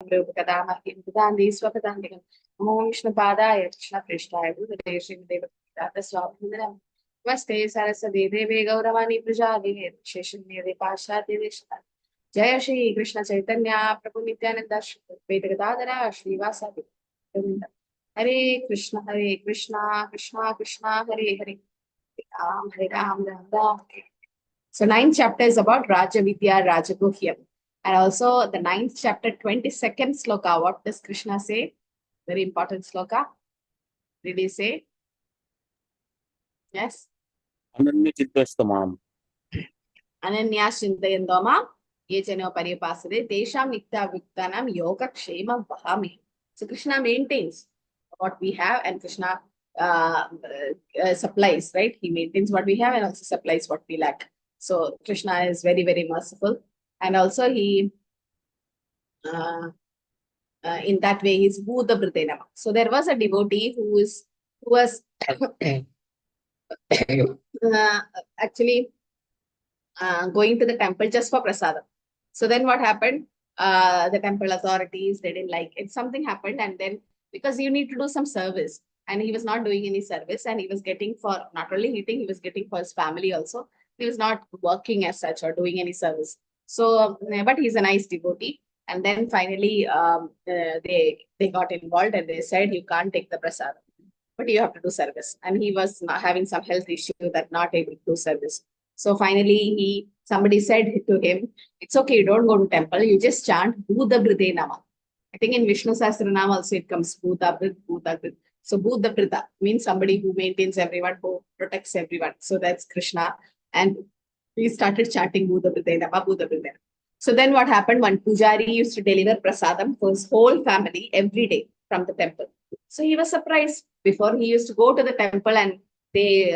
Namo Vishnu Padaya Krishna Prishthaya Bhutale Srimate Bhakti Swabhinam Namaste Saraswati Devi Gauravani Prajavine Sheshanyade Pashati Vishta Jaya Shri Krishna Chaitanya Prabhu Nityananda Shri Vedadadara Shri Vasadi Hare Krishna Krishna Krishna Hare Hare Hare Ram Ram Ram. So ninth chapter is about Raja Vidya Rajaguhyam. And also the ninth chapter, 22nd sloka. What does Krishna say? Very important sloka. Did he say? Yes. Ananya Chittastamam. Ananya Shintayandoma. Yechano Paripasade. Desham Nikta Viktanam Yoga Kshema Vahami. So Krishna maintains what we have and Krishna supplies, right? He maintains what we have and also supplies what we lack. So Krishna is very, very merciful. And also he, in that way, he's Bhuta Britenama. So there was a devotee who was actually going to the temple just for prasadam. So then what happened? The temple authorities, they didn't like it. Something happened, and then because you need to do some service, and he was not doing any service, and he was getting for not only eating, he was getting for his family also. He was not working as such or doing any service. So, but he's a nice devotee. And then finally, they got involved and they said, you can't take the prasadam, but you have to do service. And he was having some health issue that not able to do service. So finally, somebody said to him, it's okay, don't go to temple, you just chant Bhuta Bride Nama. I think in Vishnu Sahasranam also it comes Bhuta Brid, Bhuta Brid. So Bhuta Brida means somebody who maintains everyone, who protects everyone. So that's Krishna. And he started chanting Bhuta Bride Nama, Bhuta Bride Nama. So then what happened? One pujari used to deliver prasadam for his whole family every day from the temple. So he was surprised. Before he used to go to the temple and they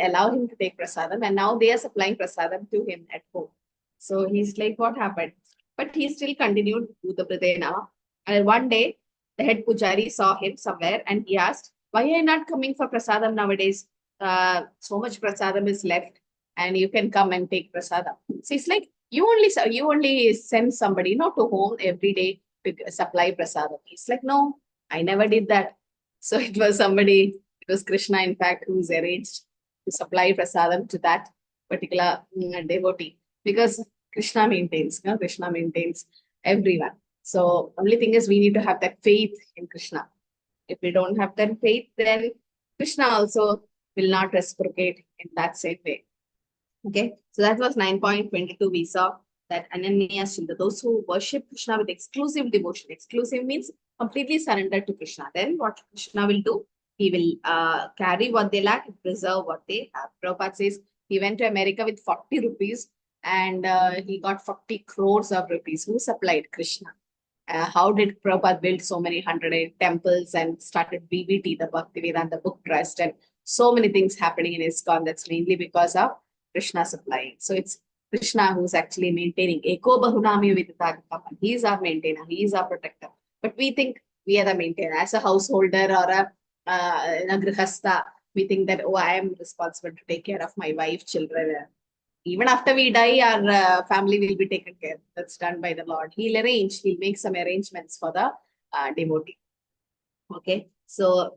allow him to take prasadam, and now they are supplying prasadam to him at home. So he's like, what happened? But he still continued Bhuta Bride Nama. And one day, the head pujari saw him somewhere and he asked, why are you not coming for prasadam nowadays? So much prasadam is left and you can come and take prasadam. So he's like, you only send somebody to home every day to supply prasadam. He's like, no, I never did that. So it was Krishna, in fact, who's arranged to supply prasadam to that particular devotee, because Krishna maintains everyone. So only thing is we need to have that faith in Krishna. If we don't have that faith, then Krishna also will not reciprocate in that same way. Okay, so that was 9.22. We saw that Ananya Shinda, those who worship Krishna with exclusive devotion. Exclusive means completely surrendered to Krishna. Then what Krishna will do? He will carry what they lack, preserve what they have. Prabhupada says he went to America with 40 rupees and he got 40 crores of rupees. Who supplied? Krishna. How did Prabhupada build so many 108 temples and started BBT, the Bhaktivedanta Book Trust, and so many things happening in ISKCON? That's mainly because of Krishna supplying. So it's Krishna who's actually maintaining. Eko Bahunami Viditagam. He is our maintainer. He is our protector. But we think we are the maintainer. As a householder or a grihastha, we think that, oh, I am responsible to take care of my wife, children. Even after we die, our family will be taken care. That's done by the Lord. He'll make some arrangements for the devotee. Okay. So,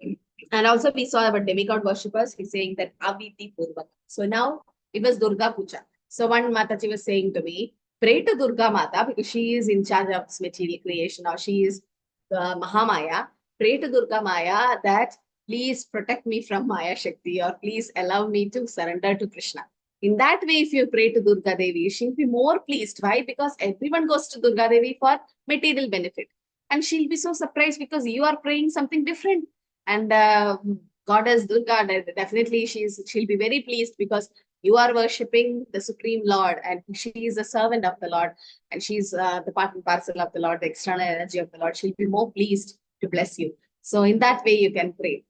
and also we saw about demigod worshippers. He's saying that Aviti Purvak. So now it was Durga Puja. So one Mataji was saying to me, pray to Durga Mata because she is in charge of material creation, or she is the Mahamaya. Pray to Durga Maya that please protect me from Maya Shakti, or please allow me to surrender to Krishna. In that way, if you pray to Durga Devi, she'll be more pleased. Why? Because everyone goes to Durga Devi for material benefit. And she'll be so surprised because you are praying something different. And Goddess Durga, definitely she'll be very pleased because you are worshipping the Supreme Lord and she is a servant of the Lord and she's the part and parcel of the Lord, the external energy of the Lord. She'll be more pleased to bless you. So in that way, you can pray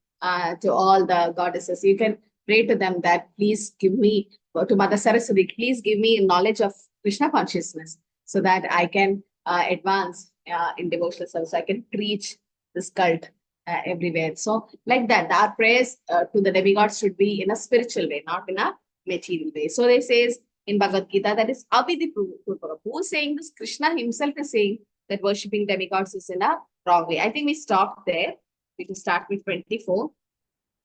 to all the goddesses. You can pray to them that please give me, to Mother Saraswati, please give me knowledge of Krishna consciousness so that I can advance in devotional service. I can preach this cult everywhere. So like that, our prayers to the demigods should be in a spiritual way, not in a material way. So they says in Bhagavad Gita, that is Abhidhi Purvaka. Who is saying this? Krishna himself is saying that worshipping demigods is in a wrong way. I think we stopped there. We can start with 24.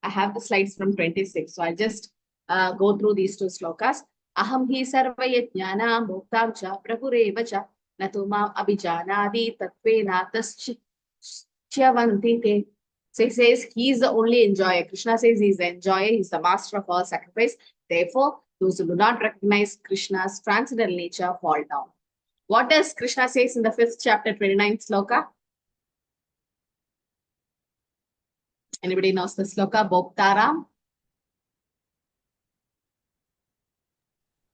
I have the slides from 26. So I'll just go through these two slokas. Aham hi sarvayajnana muktam cha prabhureva cha natu mam abhijanadi tatvena taschyavanti te. So he says he is the only enjoyer. Krishna says he is the enjoyer. He is the master of all sacrifice. Therefore, those who do not recognize Krishna's transcendental nature fall down. What does Krishna says in the 5th chapter, 29th sloka? Anybody knows the sloka? Bhoktaram.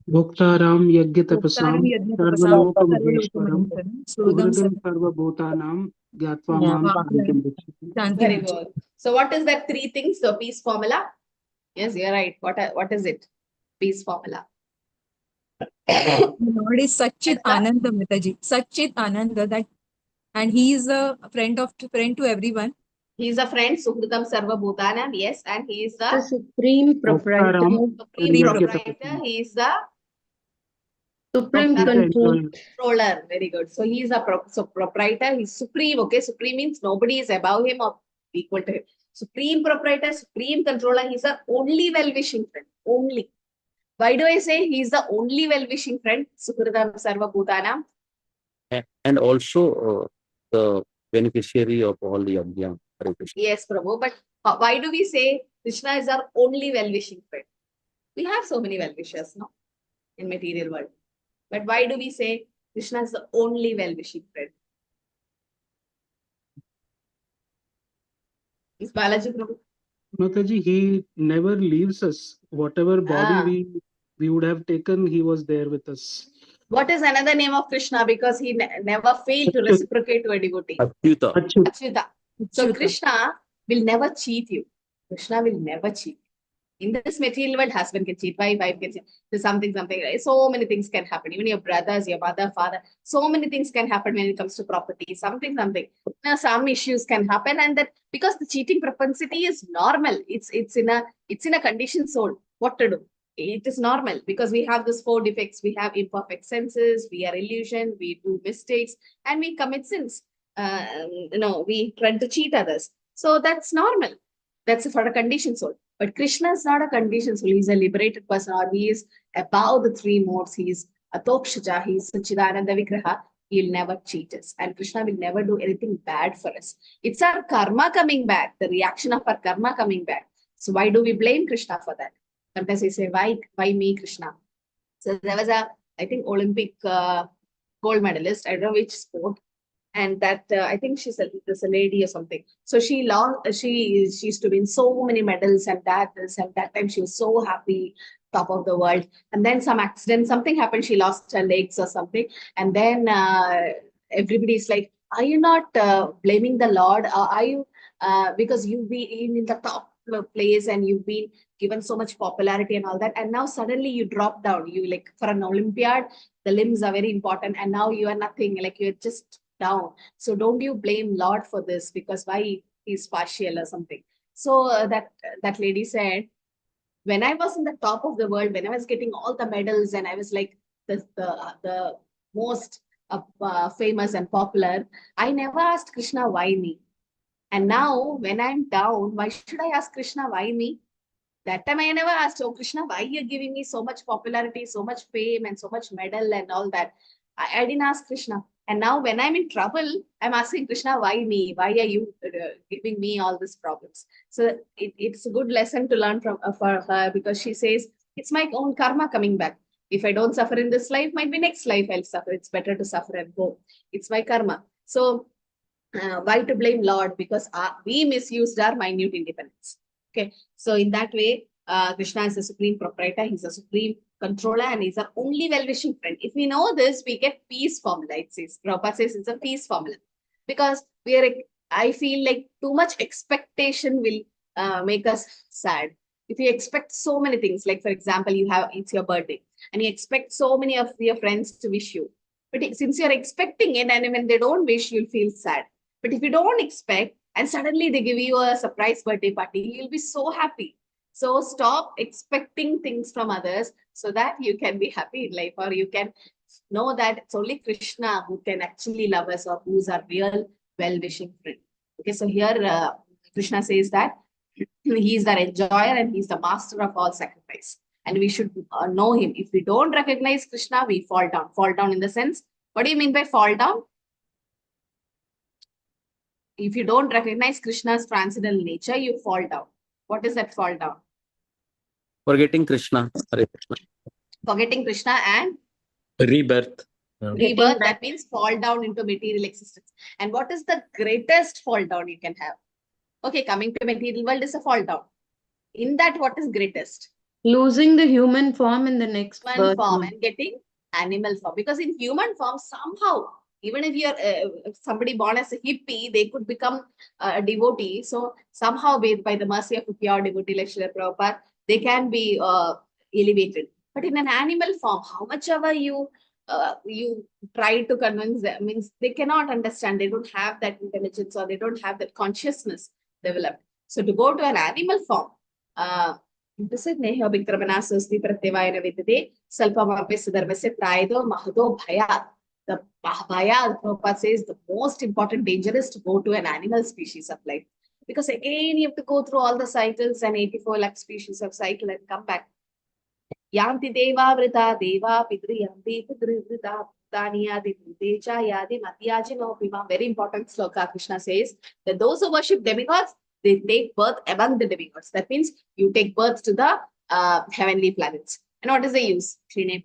Bhoktaram Yajnatapasam Sarvalokamaheshwaram Suhridam Suhridam Sarvabhutanam Gyatva Mam Very good. So what is that three things? The peace formula? Yes, you're right. What is it? Peace formula. Lord is Satchit Ananda Mataji. Satchit Ananda, that, and he is a friend to everyone. He is a friend, Suhridam Sarva Bhutanam, yes, and he is The the supreme proprietor, supreme proprietor. He is the supreme controller. Very good. So he is a proprietor. He's supreme. Okay, supreme means nobody is above him or equal to him. Supreme proprietor, supreme controller. He's the only well-wishing friend. Only. Why do I say he's the only well-wishing friend? Suhridam Sarva Bhutanam. And also the beneficiary of all the Odiya. Yes, Prabhu. But why do we say Krishna is our only well-wishing friend? We have so many well-wishers, no? In material world. But why do we say Krishna is the only well-wishing friend? Is Balaji Prabhu? Mataji, he never leaves us. Whatever body we would have taken, he was there with us. What is another name of Krishna? Because he never failed to reciprocate to a devotee. Achyuta. Achyuta. So Krishna will never cheat you. Krishna will never cheat. In this material world, husband can cheat, wife can cheat. There's something, right? So many things can happen. Even your brothers, your mother, father, so many things can happen when it comes to property, something. Now, some issues can happen, and that because the cheating propensity is normal. It's in a conditioned soul. What to do? It is normal because we have these 4 defects. We have imperfect senses, we are illusion, we do mistakes, and we commit sins. We try to cheat others. So that's normal. That's for a conditioned soul. But Krishna is not a conditioned soul. He's a liberated person, or he is above the 3 modes. He is Atokshaja, he is Sachidananda Vigraha. He'll never cheat us. And Krishna will never do anything bad for us. It's our karma coming back, the reaction of our karma coming back. So why do we blame Krishna for that? Sometimes we say, why me, Krishna? So there was I think, Olympic gold medalist. I don't know which sport. And that I think she's a lady or something. So she used to win so many medals, and that time she was so happy, top of the world. And then some accident, something happened. She lost her legs or something. And then everybody's like, are you not blaming the Lord? Are you because you've been in the top place and you've been given so much popularity and all that, and now suddenly you drop down. You, like, for an Olympiad, the limbs are very important, and now you are nothing. Like, you're just down. So don't you blame Lord for this, because why he's partial or something. So that lady said, when I was in the top of the world, when I was getting all the medals and I was like the most famous and popular, I never asked Krishna why me. And now when I'm down, why should I ask Krishna why me? That time I never asked, oh Krishna, why you're giving me so much popularity, so much fame and so much medal and all that. I didn't ask Krishna. And now when I'm in trouble, I'm asking Krishna, why me? Why are you giving me all these problems? So it's a good lesson to learn from for her, because she says, it's my own karma coming back. If I don't suffer in this life, might be next life I'll suffer. It's better to suffer and go. It's my karma. So why to blame Lord? Because we misused our minute independence. Okay. So in that way, Krishna is the supreme proprietor. He's a supreme controller, and he's our only well-wishing friend. If we know this, we get peace formula. It says, Prabhupada says it's a peace formula, because I feel like too much expectation will make us sad. If you expect so many things, like for example, it's your birthday and you expect so many of your friends to wish you, but since you're expecting it, and when they don't wish, you'll feel sad. But if you don't expect and suddenly they give you a surprise birthday party, you'll be so happy. So stop expecting things from others so that you can be happy in life, or you can know that it's only Krishna who can actually love us or who's our real well-wishing friend. Okay, so here Krishna says that he is the enjoyer and he's the master of all sacrifice. And we should know him. If we don't recognize Krishna, we fall down. Fall down in the sense, what do you mean by fall down? If you don't recognize Krishna's transcendental nature, you fall down. What is that fall down? Forgetting Krishna. Hare Krishna. Forgetting Krishna and Rebirth. rebirth, that means fall down into material existence. And what is the greatest fall down you can have? Okay, coming to material world is a fall down. In that, what is greatest? Losing the human form in the next Human birth. form and getting animal form. Because in human form, somehow, even if you're if somebody born as a hippie, they could become a devotee. So somehow, by the mercy of a pure devotee like Srila Prabhupada, they can be elevated. But in an animal form, how much ever you try to convince them, means they cannot understand. They don't have that intelligence or they don't have that consciousness developed. So to go to an animal form, this is Neha Vikramana Susti Pratyavayana Vidade, Salpamape Siddharvasya Prayado Mahado Bhaya. The Bhaya, Prabhupada says, the most important danger is to go to an animal species of life. Because again, you have to go through all the cycles and 84 lakh species of cycle and come back. Yanti Deva Vrita Deva Pidri Yanti Pidri Vrita Tanyadi Vritecha Yadi Matyajino Pima. Very important sloka. Krishna says that those who worship demigods, they take birth among the demigods. That means you take birth to the heavenly planets. And what is the use? Again,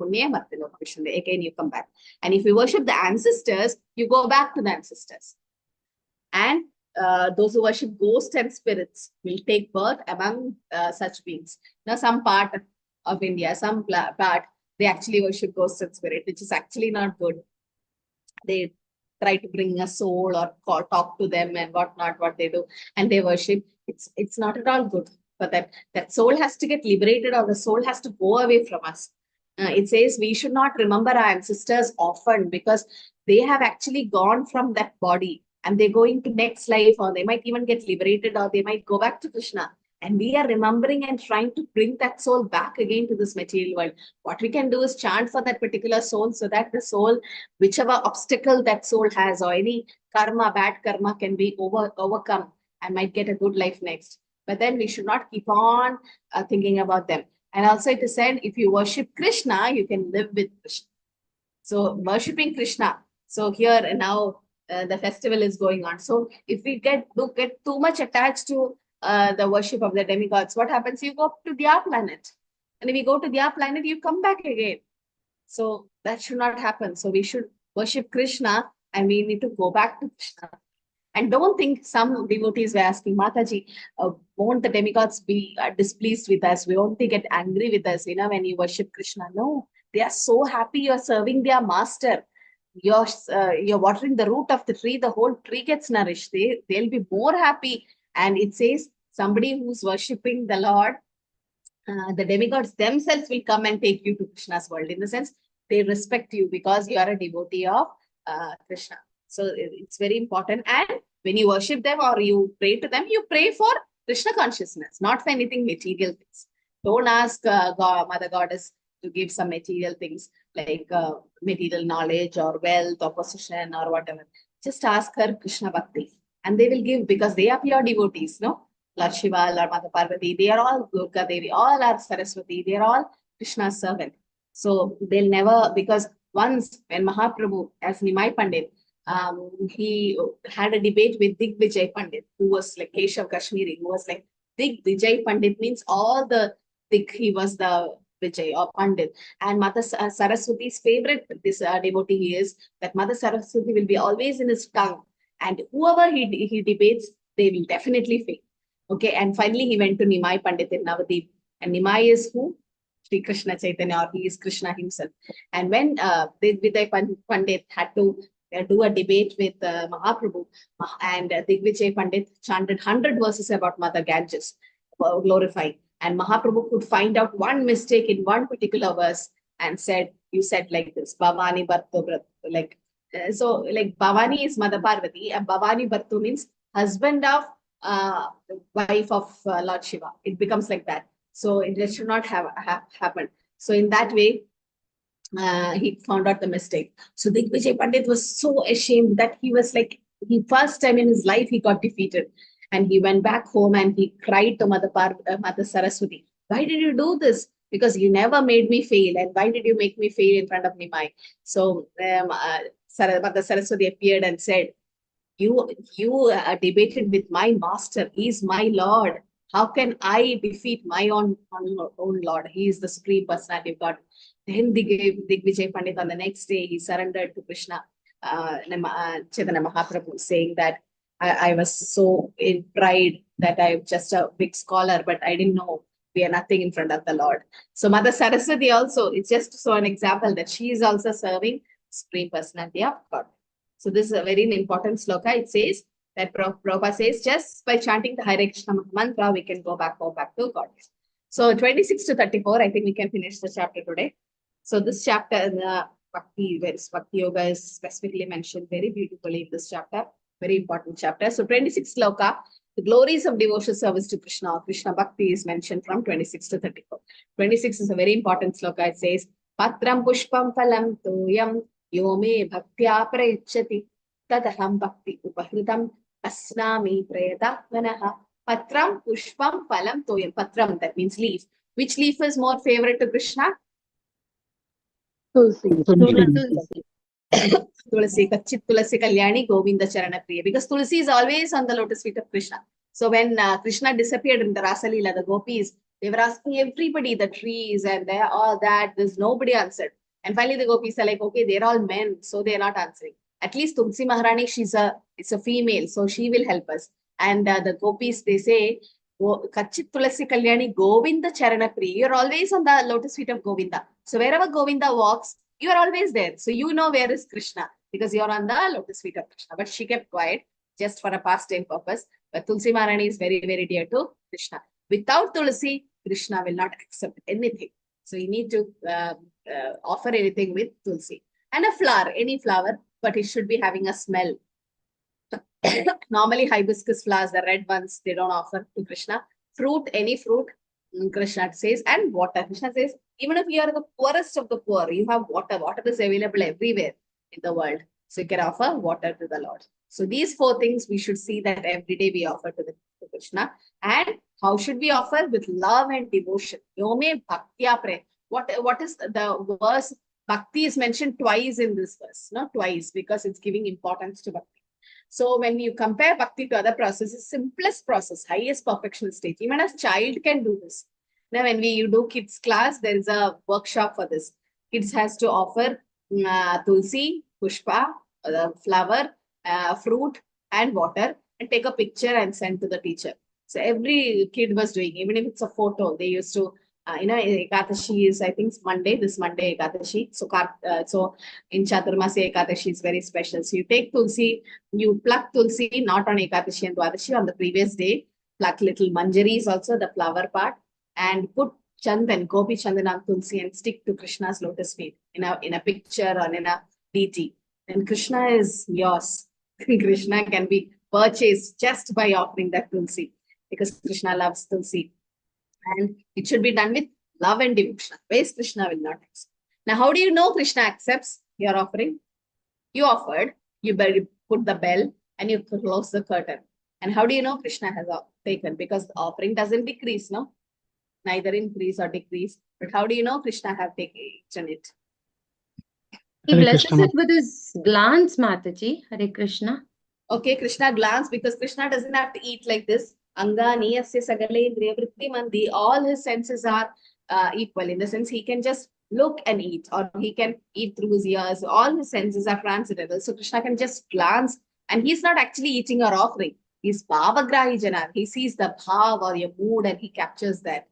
you come back. And if you worship the ancestors, you go back to the ancestors. And those who worship ghosts and spirits will take birth among such beings. Now, some part of India, some part, they actually worship ghosts and spirit, which is actually not good. They try to bring a soul or talk to them and whatnot, what they do, and they worship. It's not at all good. But that soul has to get liberated, or the soul has to go away from us. It says we should not remember our ancestors often, because they have actually gone from that body and they're going to next life, or they might even get liberated, or they might go back to Krishna. And we are remembering and trying to bring that soul back again to this material world. What we can do is chant for that particular soul, so that the soul, whichever obstacle that soul has, or any karma, bad karma, can be overcome and might get a good life next. But then we should not keep on thinking about them. And also it is said, if you worship Krishna, you can live with Krishna. So worshipping Krishna. So here now the festival is going on. So if we get too much attached to the worship of the demigods, what happens? You go to their planet. And if you go to their planet, you come back again. So that should not happen. So we should worship Krishna and we need to go back to Krishna. And don't think, some devotees were asking, Mataji, won't the demigods be displeased with us? Won't they get angry with us, when you worship Krishna? No, they are so happy you're serving their master. You're watering the root of the tree, the whole tree gets nourished. They'll be more happy. And it says somebody who's worshipping the Lord, the demigods themselves will come and take you to Krishna's world. In the sense, they respect you because you are a devotee of Krishna. So it's very important. And when you worship them or you pray to them, you pray for Krishna consciousness, not for anything material things. Don't ask Mother Goddess to give some material things like material knowledge or wealth or possession or whatever. Just ask her Krishna Bhakti and they will give, because they are pure devotees, no? Lord Shiva, Lord Mata Parvati, they are all Durga Devi, all are Saraswati, they are all Krishna's servant. So they'll never, because once when Mahaprabhu, as Nimai Pandit, he had a debate with Digvijay Pandit, who was like Keshav Kashmiri, who was like, Digvijay Pandit means all the Dig, he was the Vijay or Pandit. And Mata Saraswati's favorite devotee is that Mata Saraswati will be always in his tongue. And whoever he debates, they will definitely fail. Okay, and finally he went to Nimai Pandit in Navadip. And Nimai is who? Sri Krishna Chaitanya, or he is Krishna himself. And when Digvijay Pandit had to do a debate with Mahaprabhu, and Digvijay Pandit chanted 100 verses about Mother Ganges, glorifying. And Mahaprabhu could find out one mistake in one particular verse and said, you said like this, Bhavani Bharto Brat, like, so like Bhavani is Mother Parvati and Bhavani Bharto means husband of wife of Lord Shiva. It becomes like that. So it should not have happened. So in that way, he found out the mistake. So Digvijay Pandit was so ashamed that he was like, he first time in his life he got defeated. And he went back home and he cried to Mother Saraswati. Why did you do this? Because you never made me fail. And why did you make me fail in front of Nimai? So Mother Saraswati appeared and said, you debated with my master. He is my Lord. How can I defeat my own Lord? He is the Supreme Personality of God. Then Digvijay Pandit on the next day, he surrendered to Krishna, Chaitanya Mahaprabhu, saying that I was so in pride that I'm just a big scholar, but I didn't know we are nothing in front of the Lord. So Mother Saraswati also, it's just so an example that she is also serving Supreme Personality of God. So this is a very important sloka. It says that Prabhupada says, just by chanting the Hare Krishna mantra, we can go back to God. So 26 to 34, I think we can finish the chapter today. So this chapter in the Bhakti Yoga is specifically mentioned very beautifully in this chapter. Very important chapter. So 26 sloka, the glories of devotional service to Krishna or Krishna Bhakti is mentioned from 26 to 34. 26 is a very important sloka. It says, Patram Pushpam Phalam Toyam Yo me bhaktya prayachati tadaham bhakti upahritam asnami prayatavanaha. Patram Pushpam Phalam Toyam. Patram, that means leaf. Which leaf is more favorite to Krishna? Tulsi. Tulsi, Kachit Tulasi Kalyani Govinda Charana Priya. Because Tulsi is always on the lotus feet of Krishna. So when Krishna disappeared in the Rasa Leela, the gopis, they were asking everybody, the trees and all that. There's nobody answered. And finally the gopis are like, okay, they're all men, so they're not answering. At least Tulsi Maharani, it's a female, so she will help us. And the gopis, they say, Kachit Tulasi Kalyani Govinda Charana Priya. You're always on the lotus feet of Govinda. So wherever Govinda walks, you are always there. So you know where is Krishna because you're on the lotus feet of Krishna. But she kept quiet just for a pastime purpose. But Tulsi Maharani is very, very dear to Krishna. Without Tulsi, Krishna will not accept anything. So you need to offer anything with Tulsi. And a flower, any flower, but it should be having a smell. Normally hibiscus flowers, the red ones, they don't offer to Krishna. Fruit, any fruit, Krishna says, and water. Krishna says, even if you are the poorest of the poor, you have water. Water is available everywhere in the world. So you can offer water to the Lord. So these four things we should see that every day we offer to Krishna. And how should we offer? With love and devotion. Yome bhaktya pre. What is the verse? Bhakti is mentioned twice in this verse, not twice, because it's giving importance to Bhakti. So when you compare Bhakti to other processes, simplest process, highest perfection stage, even a child can do this. Now, when you do kids class, there is a workshop for this. Kids has to offer tulsi, pushpa, flower, fruit, and water, and take a picture and send to the teacher. So every kid was doing, even if it's a photo, they used to, Ekadashi is, I think, Monday, this Monday Ekadashi. So in Chaturmasi, Ekadashi is very special. So you take tulsi, you pluck tulsi, not on Ekadashi and Dwadashi, on the previous day, pluck little manjaris also, the flower part, and put chandan, gopi chandan on tulsi and stick to Krishna's lotus feet in a picture or in a deity. Then Krishna is yours. Krishna can be purchased just by offering that tulsi because Krishna loves tulsi. And it should be done with love and devotion. Otherwise, Krishna will not accept. Now, how do you know Krishna accepts your offering? You offered, you put the bell and you close the curtain. And how do you know Krishna has taken? Because the offering doesn't decrease, no? Neither increase or decrease. But how do you know Krishna have taken it? He Hare blesses Krishna. it with his glance, Mataji. Hare Krishna. Okay, Krishna glance, because Krishna doesn't have to eat like this. Anga, niyasya, sagalendriya, vritti, mandi, all his senses are equal. In the sense, he can just look and eat, or he can eat through his ears. All his senses are transcendental. So Krishna can just glance, and he's not actually eating or offering. He's bhavagrahi jana. He sees the bhav or your mood and he captures that.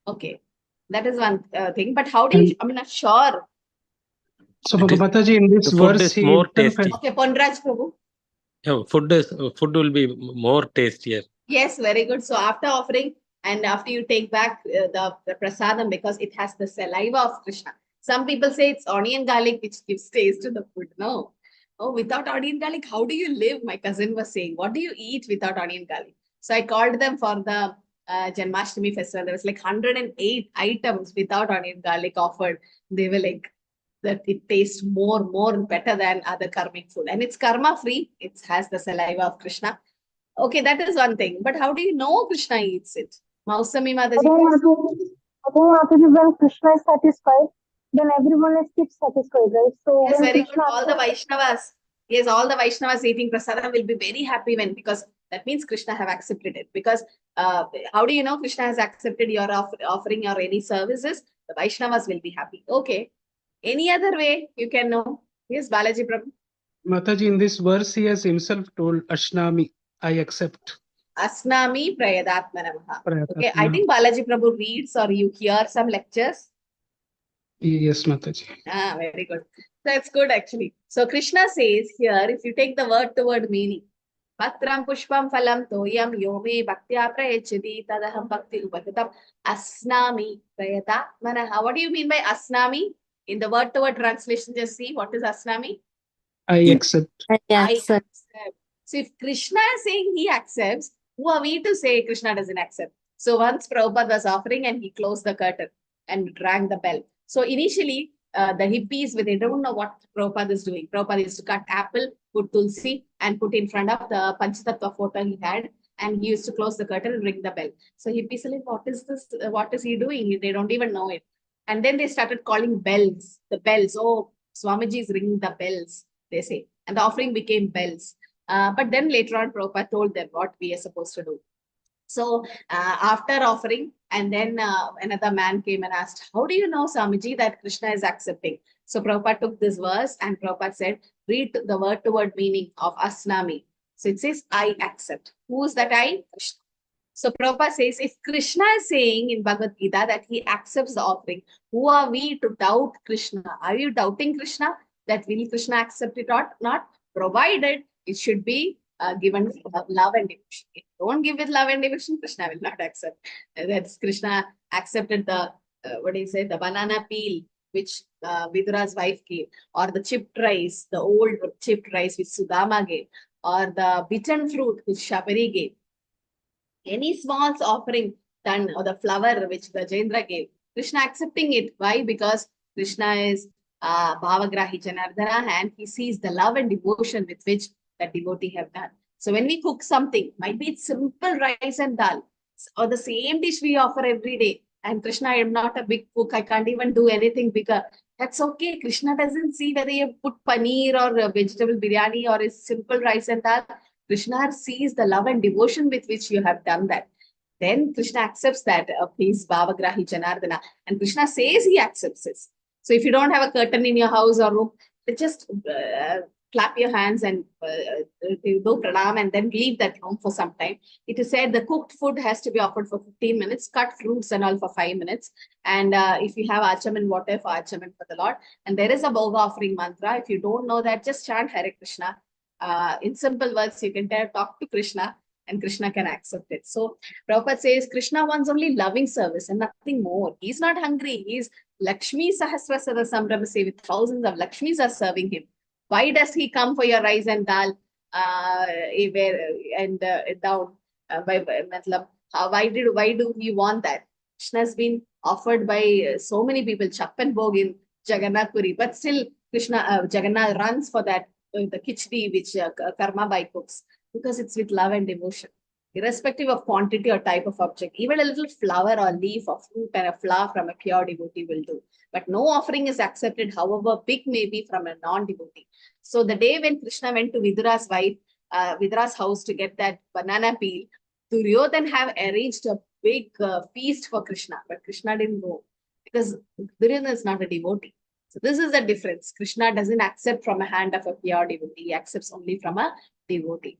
Okay, that is one thing. But how do you, I'm not sure. So It is- Mataji, in this the food verse, is he more himself tasty. has- Okay, Ponraj Prabhu. Yeah, food will be more tastier. Yes, very good. So after offering and after you take back the prasadam, because it has the saliva of Krishna. Some people say it's onion garlic which gives taste to the food. No. Oh, without onion garlic, how do you live? My cousin was saying, what do you eat without onion garlic? So I called them for the Janmashtami festival. There was like 108 items without onion garlic offered. They were like, that it tastes more better than other karmic food. And it's karma free. It has the saliva of Krishna. Okay, that is one thing. But how do you know Krishna eats it? Mausami Mataji. When Krishna is satisfied, then everyone is keeps satisfied, right? So Yes, when very good. Krishna All the Vaishnavas, yes, all the Vaishnavas eating prasadam will be very happy when, because that means Krishna have accepted it. Because how do you know Krishna has accepted your offering or any services? The Vaishnavas will be happy. Okay. Any other way you can know? Yes, Balaji Prabhu. Mataji, in this verse, he has himself told Ashnami, I accept. Asnami Prayadatmanamaha. Okay, I Prayatatma. think Balaji Prabhu reads or you hear some lectures. Yes, Mataji. Ah, very good. That's good actually. So Krishna says here, if you take the word to word meaning, Patram Pushpam Phalam Toyam Yome Bhaktya Prayachati Tadaham Bhakti Upatatam Asnami Prayata Manaha. What do you mean by Asnami? In the word to word translation, just see what is Asnami? I accept. I accept. So if Krishna is saying he accepts, who are we to say Krishna doesn't accept? So once Prabhupada was offering and he closed the curtain and rang the bell. So initially, the hippies, they don't know what Prabhupada is doing. Prabhupada used to cut apple, put tulsi, and put in front of the Panchatattva photo he had, and he used to close the curtain and ring the bell. So hippies said, what is this? What is he doing? They don't even know it. And then they started calling bells, the bells. Oh, Swamiji is ringing the bells, they say. And the offering became bells. But then later on, Prabhupada told them what we are supposed to do. So after offering, and then another man came and asked, how do you know, Swamiji, that Krishna is accepting? So Prabhupada took this verse and Prabhupada said, read the word to word meaning of Asnami. So it says, I accept. Who is that I? Krishna. So Prabhupada says, if Krishna is saying in Bhagavad Gita that he accepts the offering, who are we to doubt Krishna? Are you doubting Krishna? That will Krishna accept it or not? Provided it should be given with love and devotion. If you don't give with love and devotion, Krishna will not accept. That's Krishna accepted the, the banana peel, which Vidura's wife gave, or the chipped rice, the old chipped rice which Sudama gave, or the beaten fruit which Shabari gave. Any small offering done, or the flower which Gajendra gave, Krishna accepting it. Why? Because Krishna is Bhavagrahi Janardana, and he sees the love and devotion with which that devotee have done. So when we cook something, might be it's simple rice and dal, or the same dish we offer every day. And Krishna, I am not a big cook, I can't even do anything bigger. That's okay. Krishna doesn't see whether you put paneer or a vegetable biryani or a simple rice and dal. Krishna sees the love and devotion with which you have done that. Then Krishna accepts that, please, Bhavagrahi Janardana. And Krishna says he accepts this. So if you don't have a curtain in your house or room, just clap your hands and do pranam and then leave that room for some time. It is said the cooked food has to be offered for 15 minutes, cut fruits and all for 5 minutes. And if you have achaman water for achaman for the Lord. And there is a bhoga offering mantra. If you don't know that, just chant Hare Krishna. In simple words, you can talk to Krishna and Krishna can accept it. So Prabhupada says Krishna wants only loving service and nothing more. He's not hungry. He's Lakshmi Sahasrasada Sambrahmase, with thousands of Lakshmis are serving him. Why does he come for your rice and dal and down? Why do he want that? Krishna has been offered by so many people, Chappan Bhog in Jagannath Puri, but still Krishna Jagannath runs for that the khichdi which Karma Bai cooks, because it's with love and devotion, irrespective of quantity or type of object. Even a little flower or leaf or fruit and a flower from a pure devotee will do. But no offering is accepted, however big may be, from a non-devotee. So the day when Krishna went to Vidura's wife, Vidura's house to get that banana peel, Duryodhan have arranged a big feast for Krishna, but Krishna didn't go because Duryodhan is not a devotee. So this is the difference. Krishna doesn't accept from a hand of a pure devotee. He accepts only from a devotee.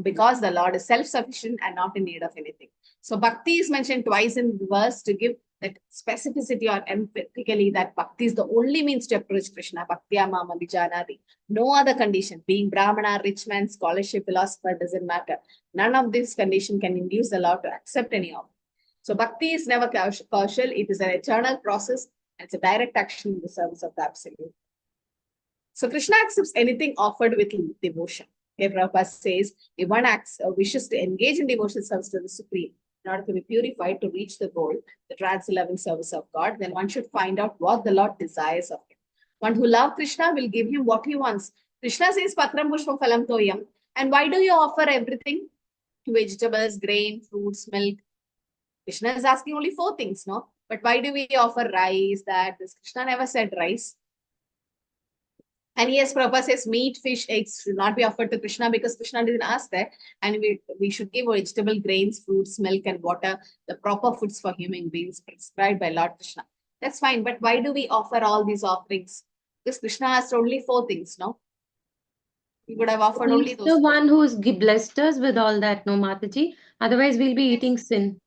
Because the Lord is self-sufficient and not in need of anything. So Bhakti is mentioned twice in the verse to give that specificity or emphatically that Bhakti is the only means to approach Krishna. Bhaktya mama vijanadi. No other condition, being Brahmana, rich man, scholarship, philosopher, doesn't matter. None of this condition can induce the Lord to accept any of it. So Bhakti is never partial. It is an eternal process. And it's a direct action in the service of the Absolute. So Krishna accepts anything offered with devotion. Okay, Prabhupada says, if one wishes to engage in devotional service to the Supreme in order to be purified to reach the goal, the trans-loving service of God, then one should find out what the Lord desires of him. One who loves Krishna will give him what he wants. Krishna says, Patram Pushpam Phalam Toyam. And why do you offer everything? Vegetables, grain, fruits, milk. Krishna is asking only 4 things, no? But why do we offer rice, that? This Krishna never said rice. And yes, Prabhupada says meat, fish, eggs should not be offered to Krishna because Krishna didn't ask that. And we should give vegetable, grains, fruits, milk, and water, the proper foods for human beings prescribed by Lord Krishna. That's fine. But why do we offer all these offerings? Because Krishna asked only 4 things, no? He would have offered only He's those. the 4. one who's blessed us with all that, no, Mataji? Otherwise, we'll be eating sin.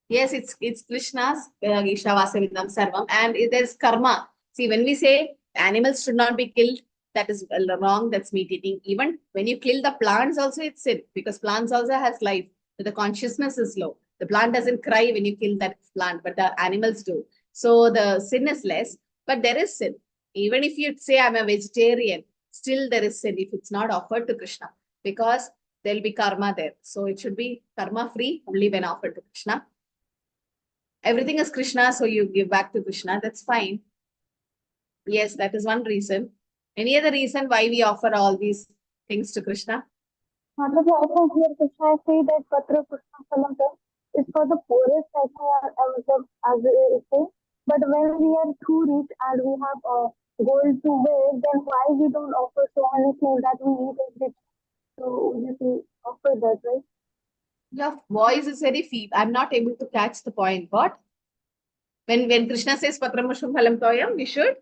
Yes, it's Krishna's Ishavasavindam Sarvam, and it is karma. See, when we say animals should not be killed, that is wrong, that's meat eating. Even when you kill the plants also, it's sin, because plants also has life, but the consciousness is low. The plant doesn't cry when you kill that plant, but the animals do. So the sin is less, but there is sin. Even if you say I'm a vegetarian, still there is sin if it's not offered to Krishna, because there'll be karma there. So it should be karma free only when offered to Krishna. Everything is Krishna, so you give back to Krishna. That's fine. Yes, that is one reason. Any other reason why we offer all these things to Krishna? Mataji, I can hear Krishna say that Patra Pushpam Phalam is for the poorest, as we say. But when we are too rich and we have gold to wear, then why we don't offer so many things that we eat every day? So we just offer that, right? Your voice is very feeble. I'm not able to catch the point. What? When Krishna says Patram Pushpam Phalam Toyam, we should?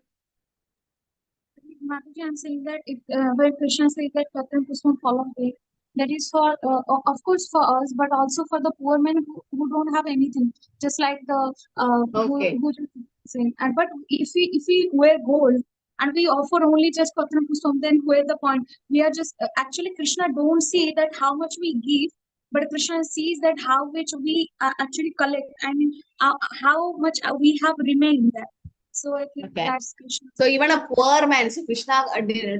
Mataji, I'm saying that if when Krishna says that Patram Pushpam Phalam Toyam, that is for, of course, for us, but also for the poor men who don't have anything, just like the Okay. who just saying. And but if we wear gold and we offer only just Patram Pushpam, then where the point? We are just actually Krishna don't see that how much we give, but Krishna sees that how much we actually collect and how much we have remained there. So I think Okay. that's Krishna. So even a poor man, so Krishna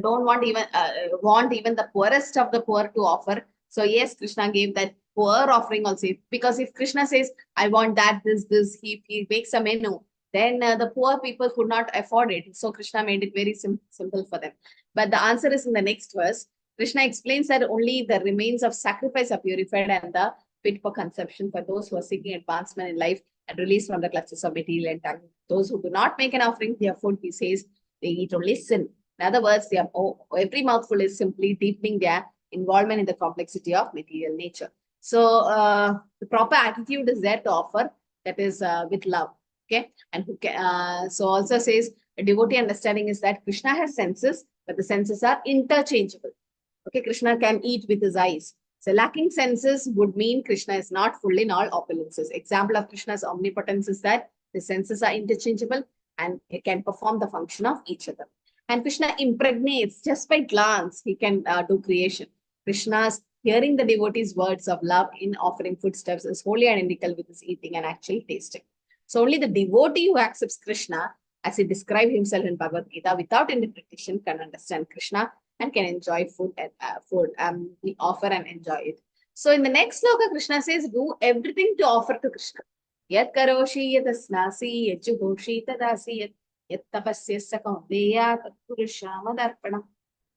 don't want even the poorest of the poor to offer. So yes, Krishna gave that poor offering also. Because if Krishna says, I want that, this, he makes a menu, then the poor people could not afford it. So Krishna made it very simple for them. But the answer is in the next verse. Krishna explains that only the remains of sacrifice are purified and the fit for consumption for those who are seeking advancement in life and released from the clutches of material and tongue. Those who do not make an offering, their food, he says, they eat only sin. In other words, every mouthful is simply deepening their involvement in the complexity of material nature. So the proper attitude is there to offer, that is with love. Okay, and so also says a devotee understanding is that Krishna has senses, but the senses are interchangeable. Okay, Krishna can eat with his eyes. So lacking senses would mean Krishna is not full in all opulences. Example of Krishna's omnipotence is that the senses are interchangeable and it can perform the function of each other. And Krishna impregnates just by glance, he can do creation. Krishna's hearing the devotee's words of love in offering foodstuffs is wholly identical with his eating and actually tasting. So only the devotee who accepts Krishna as he described himself in Bhagavad Gita without interpretation can understand Krishna and can enjoy food and we offer and enjoy it. So in the next sloka, Krishna says, do everything to offer to Krishna. Yat karoshi yat asnasi yat juhoshi tadasi yat tapasyasya kaundeya tat purusham adarpanam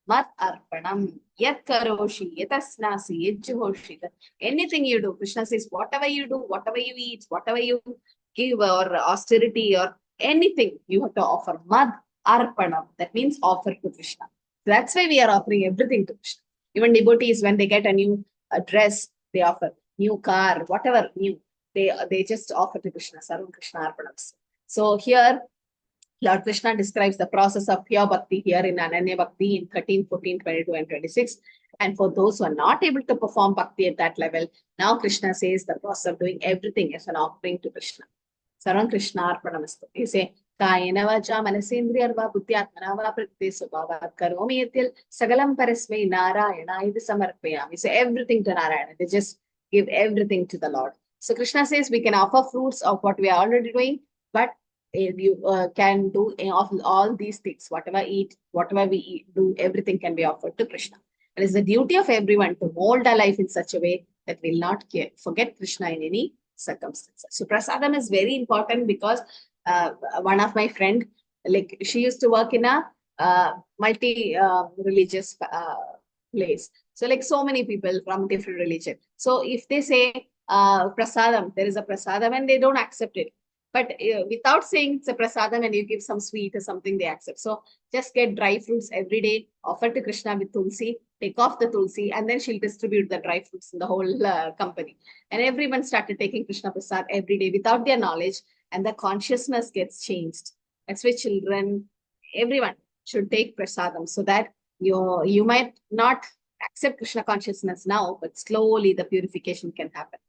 mat arpanam yat karoshi yat asnasi yat juhoshi. Anything you do, Krishna says, whatever you do, whatever you eat, whatever you give or austerity or anything, you have to offer mad arpanam. That means offer to Krishna. That's why we are offering everything to Krishna. Even devotees, when they get a new dress, they offer new car, whatever new, they just offer to Krishna, Sarvam Krishna Arpanams. So here, Lord Krishna describes the process of pure bhakti here in Ananya Bhakti in 13, 14, 22, and 26. And for those who are not able to perform bhakti at that level, now Krishna says the process of doing everything as an offering to Krishna. Sarvam Krishna Arpanamastu. You say, Kayena vacha manasendriyarva buddhyatmana va prakriti swabhavat karomi yatil sagalam parasmai narayana iti samarpayami. So everything to Narayana. They just give everything to the Lord. So Krishna says we can offer fruits of what we are already doing, but you can do all these things. Whatever we eat, do, everything can be offered to Krishna. It is the duty of everyone to mold our life in such a way that we'll not forget Krishna in any circumstances. So prasadam is very important because one of my friend, like she used to work in a multi-religious place. So like so many people from different religion. So if they say prasadam, there is a prasadam and they don't accept it. But without saying it's a prasadam and you give some sweet or something, they accept. So just get dry fruits every day, offer to Krishna with tulsi, take off the tulsi, and then she'll distribute the dry fruits in the whole company. And everyone started taking Krishna prasad every day without their knowledge, and the consciousness gets changed. That's why children, everyone should take prasadam so that you might not accept Krishna consciousness now, but slowly the purification can happen.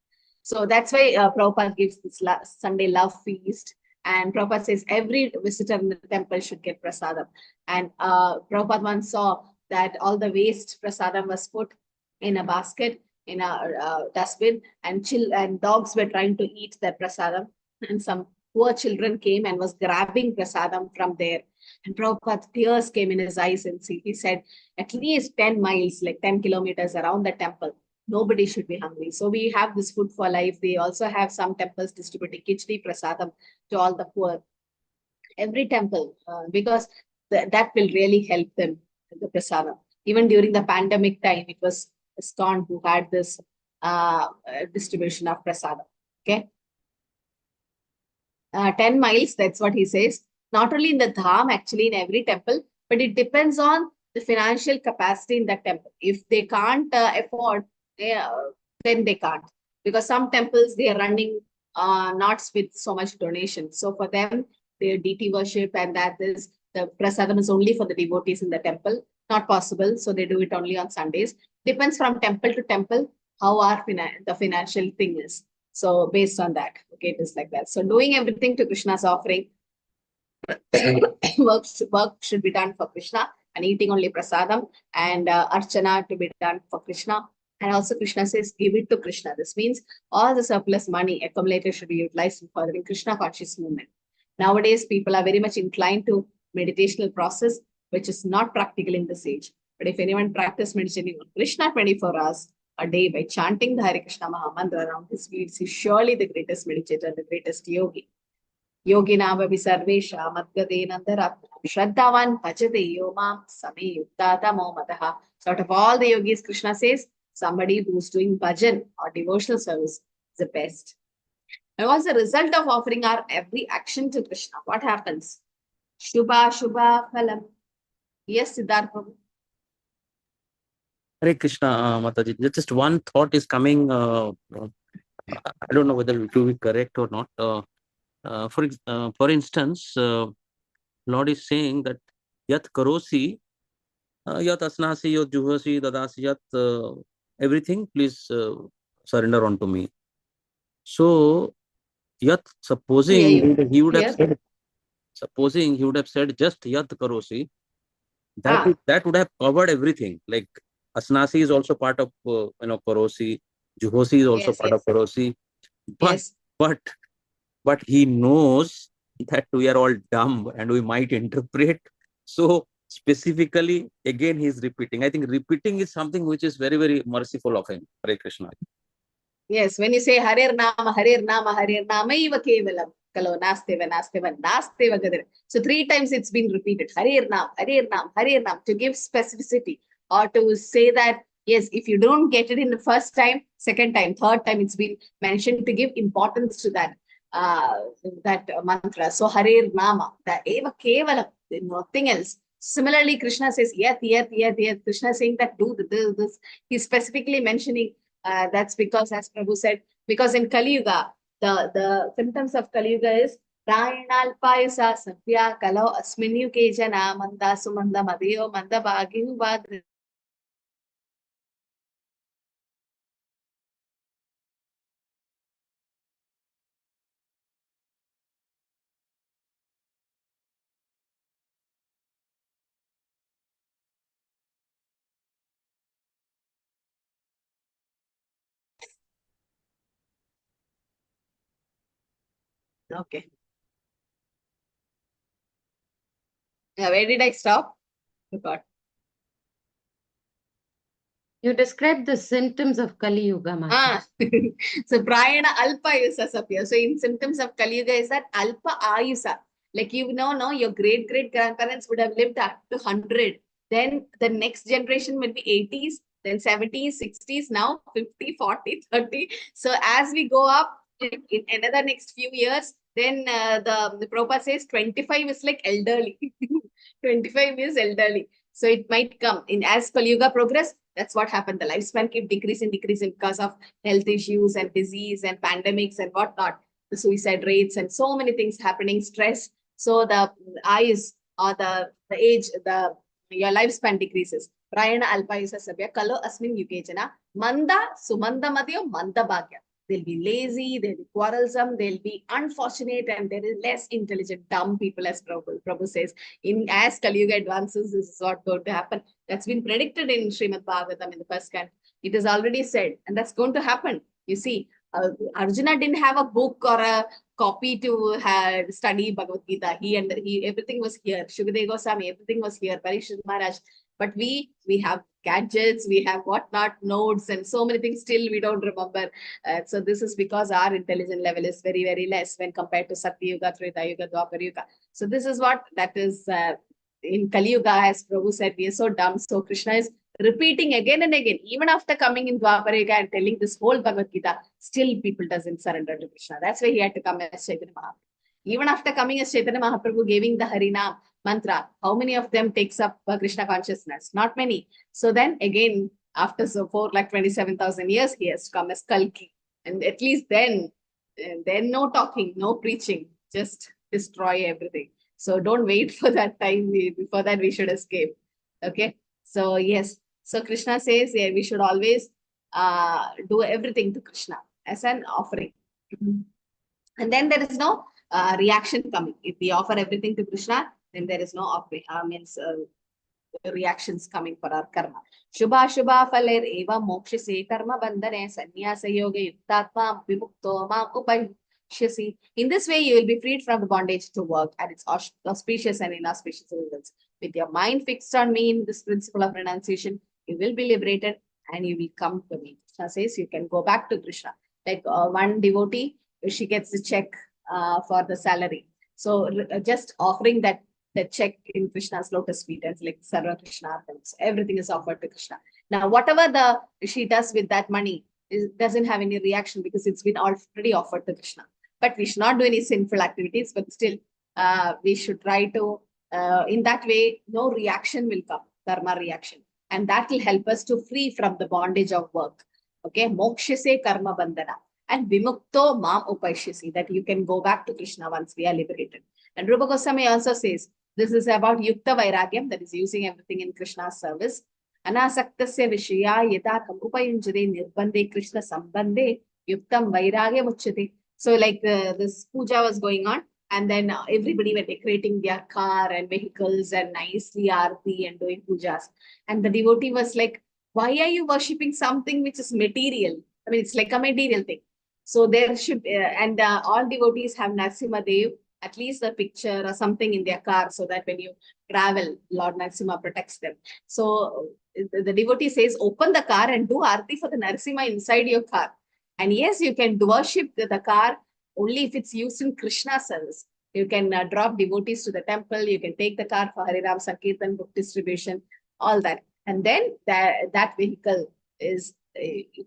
So that's why Prabhupada gives this Sunday love feast. And Prabhupada says every visitor in the temple should get prasadam. And Prabhupada once saw that all the waste prasadam was put in a basket, in a dustbin, and dogs were trying to eat that prasadam. And some poor children came and was grabbing prasadam from there. And Prabhupada, tears came in his eyes, and he said, at least 10 miles, like 10 kilometers around the temple, nobody should be hungry. So we have this food for life. They also have some temples distributing khichdi prasadam to all the poor. Every temple, because that will really help them, the prasadam. Even during the pandemic time, it was ISKCON who had this distribution of prasadam. Okay. 10 miles, that's what he says. Not only in the dham, actually in every temple, but it depends on the financial capacity in that temple. If they can't afford, then they can't. Because some temples, they are running not with so much donation. So for them, their deity worship and that is, the prasadam is only for the devotees in the temple. Not possible. So they do it only on Sundays. Depends from temple to temple, how our the financial thing is. So based on that, okay, it is like that. So doing everything to Krishna's offering, work should be done for Krishna, and eating only prasadam, and archana to be done for Krishna. And also Krishna says, give it to Krishna. This means all the surplus money accumulated should be utilized in furthering Krishna conscious movement. Nowadays, people are very much inclined to meditational process, which is not practical in this age. But if anyone practice meditating on Krishna 24 hours a day by chanting the Hare Krishna Mahamantra around his feet, he's surely the greatest meditator, the greatest yogi. Yoginavavi sarvesha madgadenandaratnam shraddhavan bhajate yomam same yuktata mataha. So out of all the yogis, Krishna says, somebody who's doing bhajan or devotional service is the best. And what's the result of offering our every action to Krishna? What happens? Shubha Shubha Phalam. Yes, Siddharth Prabhu. Hare Krishna, Mataji. Just one thought is coming. I don't know whether it will be correct or not. For instance, Lord is saying that Yat Karosi, Yat Asnasi, Yat Juhasi, Dadasi, Yat, everything, please surrender unto me. So, Yat, supposing he would have said, just Yat Karosi, that would have covered everything. Like Asnasi is also part of Karosi, Juhosi is also part of Karosi, but he knows that we are all dumb and we might interpret. So specifically, again, he's repeating. I think repeating is something which is very, very merciful of him. Hare Krishna. Yes, when you say Harer Nama, Iva Kevalam, Kalo Nasteva, Nasteva, Nasteva Gadar. So 3 times it's been repeated. Harer Nam, to give specificity, or to say that, yes, if you don't get it in the first time, second time, third time, it's been mentioned to give importance to that mantra. So Harer Nama, the Eva Kevalam, nothing else. Similarly, Krishna says, Yat. Krishna is saying that do this. He's specifically mentioning that's because, as Prabhu said, because in Kali Yuga, the symptoms of Kali Yuga is Prayanalpayasa Satya Kalau Asminyu Kejana Manda Sumanda Madeo Manda Bhagihu Badri. Okay. Yeah, where did I stop? Forgot. You described the symptoms of Kali Yuga, Mataji. So Prayana Alpa Ayusa Sapya. So in symptoms of Kali Yuga is that Alpa Ayusa, Like, no, your great grandparents would have lived up to 100. Then the next generation will be 80s, then 70s, 60s, now 50, 40, 30. So as we go up in another next few years, then the Prabhupada says 25 is like elderly. 25 is elderly. So it might come in as Kali Yuga progress. That's what happened. The lifespan keep decreasing because of health issues and disease and pandemics and whatnot. The suicide rates and so many things happening, stress. So the eyes or the age, your lifespan decreases. Prayana alpayusa sabya kalo asmin yukejana manda sumanda madhyo manda bhagya. They'll be lazy, they'll be quarrelsome, they'll be unfortunate, and there is less intelligent, dumb people, as Prabhu says. As Kali Yuga advances, this is what going to happen. That's been predicted in Srimad Bhagavatam in the first canto. It is already said, and that's going to happen. You see, Arjuna didn't have a book or a copy to study Bhagavad Gita. He everything was here. Shukadeva Goswami, everything was here. Parikshit Maharaj. But we have gadgets, we have whatnot, nodes, and so many things still we don't remember. So this is because our intelligence level is very, very less when compared to Satya Yuga, Treta Yuga, Dwapar Yuga. So this is what that is in Kali Yuga, as Prabhu said, we are so dumb. So Krishna is repeating again and again, even after coming in Dwapar Yuga and telling this whole Bhagavad Gita, still people doesn't surrender to Krishna. That's why he had to come as Chaitanya Mahaprabhu. Even after coming as Chaitanya Mahaprabhu, giving the Harinam mantra, how many of them takes up Krishna consciousness? Not many. So then again, after 4,27,000 years, he has to come as Kalki. And at least then no talking, no preaching, just destroy everything. So don't wait for that time. Before that, we should escape. Okay. So yes. So Krishna says, yeah, we should always do everything to Krishna as an offering. And then there is no reaction coming. If we offer everything to Krishna, then there is no reactions coming for our karma. Shubha Shubha Phaler Eva Mokshise Karma Bandhane Sannyasa Yoga Yuktatma Vimukto Ma Upayashyasi. In this way, you will be freed from the bondage to work and its auspicious and inauspicious results. With your mind fixed on me in this principle of renunciation, you will be liberated and you will come to me. Krishna says you can go back to Krishna. Like one devotee, she gets the check for the salary. So just offering that check in Krishna's lotus feet, as like Sarva Krishna, everything is offered to Krishna. Now, whatever she does with that money doesn't have any reaction because it's been already offered to Krishna. But we should not do any sinful activities, but still we should try to, in that way, no reaction will come, karma reaction. And that will help us to free from the bondage of work. Okay, moksha se karma bandhana. And vimukto mam upayashyasi, that you can go back to Krishna once we are liberated. And Rupa Goswami also says, this is about yukta vairagyam, that is using everything in Krishna's service. Anasaktasya vishaya yata upayunjade nirbande Krishna sambande yuktam vairagyam uchyate. So like this puja was going on, and then everybody were decorating their car and vehicles and nicely aarti and doing pujas. And the devotee was like, why are you worshipping something which is material? I mean, it's like a material thing. So there should, and all devotees have Narasimha Dev, at least a picture or something in their car, so that when you travel, Lord Narasimha protects them. So the devotee says, open the car and do aarti for the Narasimha inside your car. And yes, you can worship the car only if it's used in Krishna service. You can drop devotees to the temple, you can take the car for Hariram Sankirtan, book distribution, all that. And then that vehicle is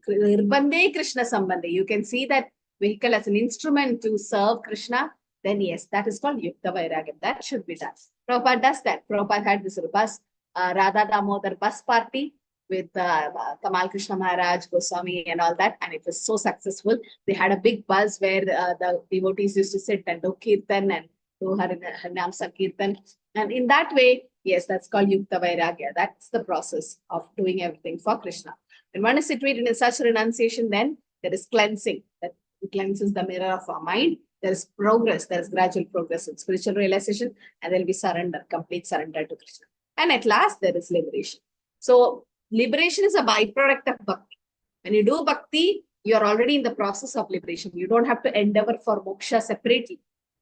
Nirbande Krishna Sambande. You can see that vehicle as an instrument to serve Krishna. Then yes, that is called Yukta Vairagyam. That should be done. Prabhupada does that. Prabhupada had this bus, Radha Damodar bus party with Kamal Krishna Maharaj, Goswami and all that. And it was so successful. They had a big bus where the devotees used to sit and do Kirtan and do Harinam Sankirtan. And in that way, yes, that's called Yukta Vairagya. That's the process of doing everything for Krishna. When one is situated in such renunciation, then there is cleansing. That cleanses the mirror of our mind. There is progress. There is gradual progress in spiritual realization. And there will be surrender, complete surrender to Krishna. And at last, there is liberation. So liberation is a byproduct of bhakti. When you do bhakti, you are already in the process of liberation. You don't have to endeavor for moksha separately.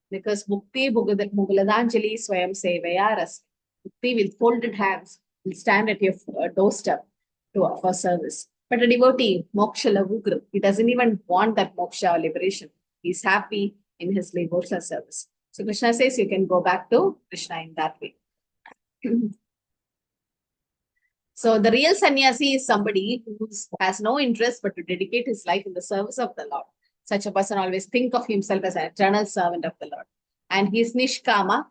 Because mukti mugaladanjali swayam sevaya ras. Mukti with folded hands will stand at your doorstep for service. But a devotee, moksha lavugru, he doesn't even want that moksha or liberation. He's happy in his devotional service. So Krishna says you can go back to Krishna in that way. So the real sannyasi is somebody who has no interest but to dedicate his life in the service of the Lord. Such a person always think of himself as an eternal servant of the Lord. And he is Nishkama.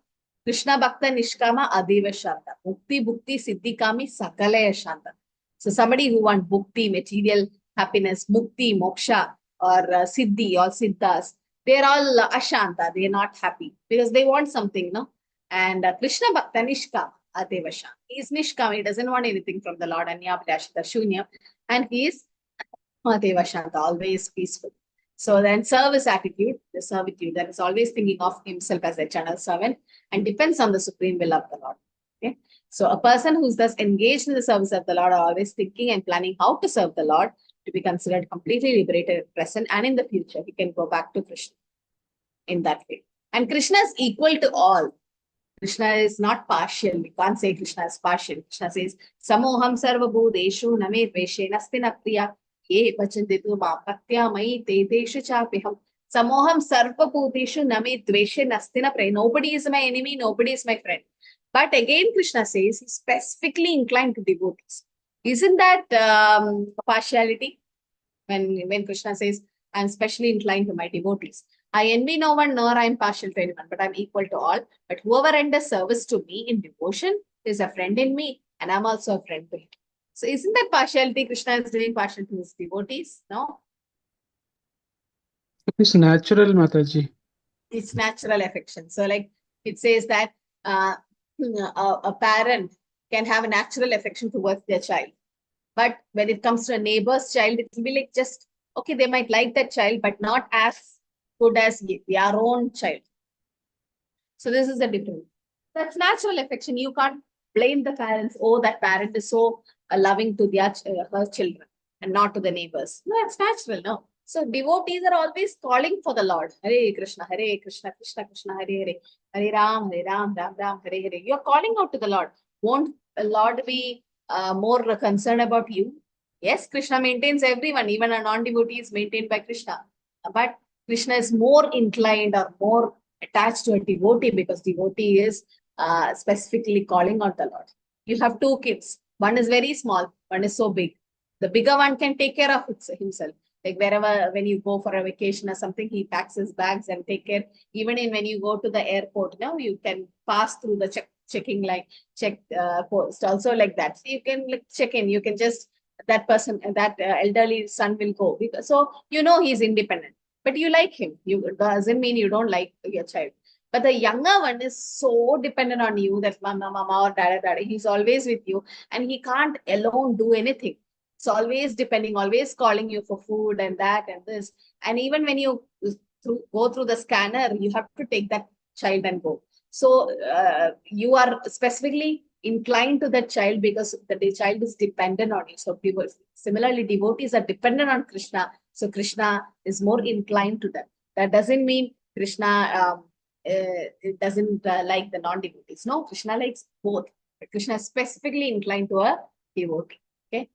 Krishna Bhakta Nishkama Adiva Shanta. Mukti Bhukti Siddhi Kami Sakalaya Shanta. So somebody who wants bhukti, material happiness, mukti, moksha, or siddhi or siddhas, they're all ashanta. They're not happy because they want something, no? And Krishna Bhakta Nishkama. Adevasha. He is Nishkam, he doesn't want anything from the Lord, Anya Prashita Shunya, and he is Adevashanta, always peaceful. So then service attitude, the servitude, that is always thinking of himself as a eternal servant and depends on the supreme will of the Lord. Okay. So a person who's thus engaged in the service of the Lord are always thinking and planning how to serve the Lord to be considered completely liberated at present and in the future. He can go back to Krishna in that way. And Krishna is equal to all. Krishna is not partial. We can't say Krishna is partial. Krishna says, Samoham sarva bhudeshu name dveshena sthina priya ye bachanditu ma bhaktya mai te deshu chapiham. Samoham sarva bhudeshu name dveshena sthina priya. Nobody is my enemy, nobody is my friend. But again, Krishna says he's specifically inclined to devotees. Isn't that partiality? When Krishna says, I'm specially inclined to my devotees. I envy no one, nor I am partial to anyone, but I'm equal to all. But whoever renders service to me in devotion is a friend in me, and I'm also a friend to him. So isn't that partiality? Krishna is doing partial to his devotees? No? It's natural, Mataji. It's natural affection. So like it says that a parent can have a natural affection towards their child. But when it comes to a neighbor's child, it will be like just, okay, they might like that child, but not as good as their own child. So this is the difference. That's natural affection. You can't blame the parents. Oh, that parent is so loving to their her children and not to the neighbors. No, it's natural. No. So devotees are always calling for the Lord. Hare Krishna, Krishna Krishna, Hare Hare, Hare Ram, Ram Ram, Hare Hare. You are calling out to the Lord. Won't the Lord be more concerned about you? Yes, Krishna maintains everyone. Even a non-devotee is maintained by Krishna. But Krishna is more inclined or more attached to a devotee because devotee is specifically calling out the Lord. You have two kids. One is very small, one is so big. The bigger one can take care of himself. Like wherever, when you go for a vacation or something, he packs his bags and take care. Even when you go to the airport, now you can pass through the checking line, check post also like that. So you can like, check in. You can just, that person, that elderly son will go. Because, so you know he's independent. But you like him. You doesn't mean you don't like your child. But the younger one is so dependent on you that mama or dada. He's always with you and he can't alone do anything. It's always depending, always calling you for food and that and this. And even when you go through the scanner, you have to take that child and go. So you are specifically inclined to that child because the child is dependent on you. So similarly, devotees are dependent on Krishna. So Krishna is more inclined to them. That doesn't mean Krishna it doesn't like the non-devotees. No, Krishna likes both. But Krishna is specifically inclined to a devotee. Okay.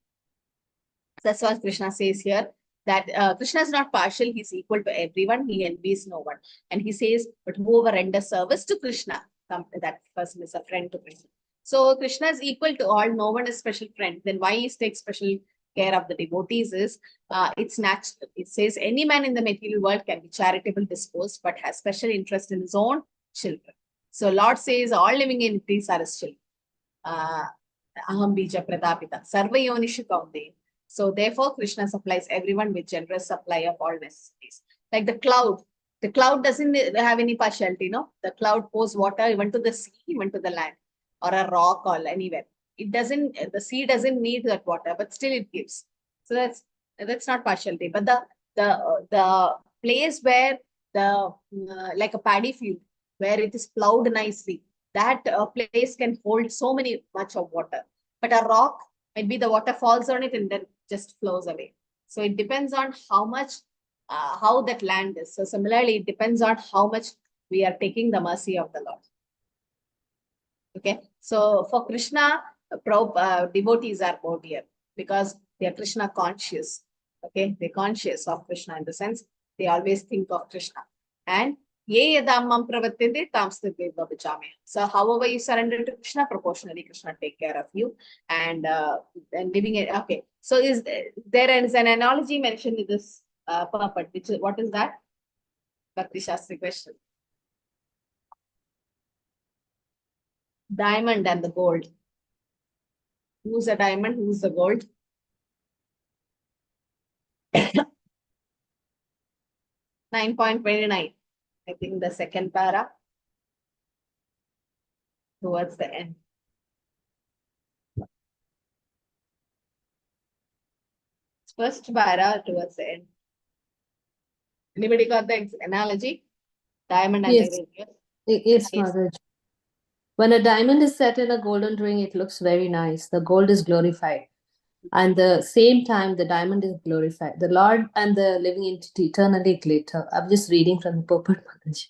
That's what Krishna says here. That Krishna is not partial. He's equal to everyone. He envies no one. And he says, but whoever renders service to Krishna, that person is a friend to Krishna. So Krishna is equal to all. No one is special friend. Then why he takes special care of the devotees is it's natural. It says any man in the material world can be charitable disposed, but has special interest in his own children. So Lord says all living entities are his children. Aham bija pradapita sarva yonishu kaunde. So therefore Krishna supplies everyone with generous supply of all necessities. Like the cloud. The cloud doesn't have any partiality, no? The cloud pours water even to the sea, even to the land, or a rock or anywhere. It doesn't, the sea doesn't need that water, but still it gives. So that's not partiality. But the place where the like a paddy field where it is plowed nicely, that place can hold so much of water. But a rock, maybe the water falls on it and then just flows away. So it depends on how much, how that land is. So similarly, it depends on how much we are taking the mercy of the Lord. Okay, so for Krishna, devotees are more dear because they are Krishna conscious. Okay, they're conscious of Krishna in the sense they always think of Krishna. And Ye yadamam pravatinde tamstate babachame. So however you surrender to Krishna, proportionally Krishna take care of you. And living it. Okay. So there is an analogy mentioned in this purport, which is, what is that? Bhakti Shastri question. Diamond and the gold. Who's a diamond? Who's the gold? 9.29. I think the second para towards the end. First para towards the end. Anybody got the analogy? Diamond and Yes. the ring. Yes, Yes. Mother. When a diamond is set in a golden ring, it looks very nice. The gold is glorified. And the same time, the diamond is glorified. The Lord and the living entity eternally glitter. I'm just reading from the purport, Mataji.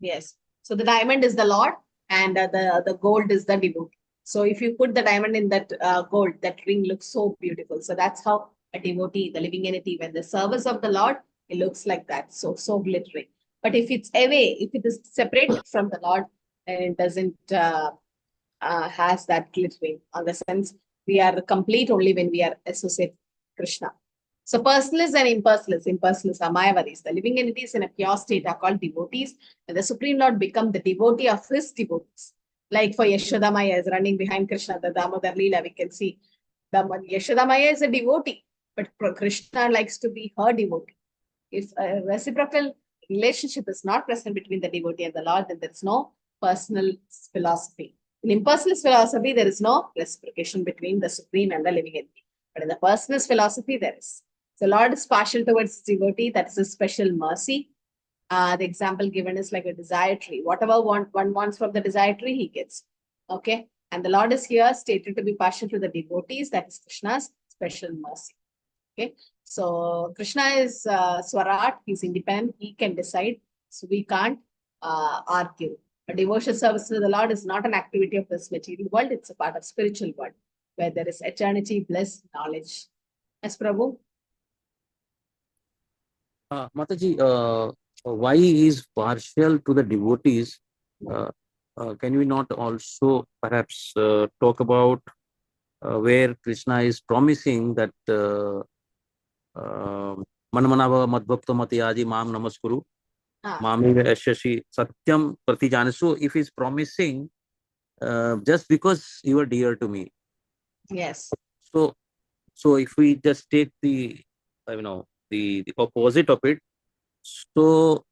Yes. So the diamond is the Lord and the gold is the devotee. So if you put the diamond in that gold, that ring looks so beautiful. So that's how a devotee, the living entity, when the service of the Lord, it looks like that. So glittering. But if it's away, if it is separate from the Lord, and it doesn't has that glittering, on the sense we are complete only when we are associated with Krishna. So personalists and impersonalists are Mayavadis. The living entities in a pure state are called devotees, and the Supreme Lord become the devotee of his devotees. Like for Yashoda Maya is running behind Krishna, the Damodar Leela, we can see Yashoda Maya is a devotee, but Krishna likes to be her devotee. If a reciprocal relationship is not present between the devotee and the Lord, then there is no personal philosophy. In impersonalist philosophy, there is no reciprocation between the Supreme and the living entity. But in the personalist philosophy, there is. The Lord is partial towards his devotee. That is a special mercy. The example given is like a desire tree. Whatever one wants from the desire tree, he gets. Okay. And the Lord is here stated to be partial to the devotees. That is Krishna's special mercy. Okay. So Krishna is Swarat. He's independent. He can decide. So we can't argue. A devotional service to the Lord is not an activity of this material world. It's a part of spiritual world where there is eternity, bliss, knowledge. Yes, Prabhu. Mataji, why is partial to the devotees? Can we not also perhaps talk about where Krishna is promising that Manmanava Madbhakta Matyaji Mam Namaskuru Mami Ashashi Satyam Pratijana. So if he's promising just because you are dear to me. Yes. So if we just take the the opposite of it, so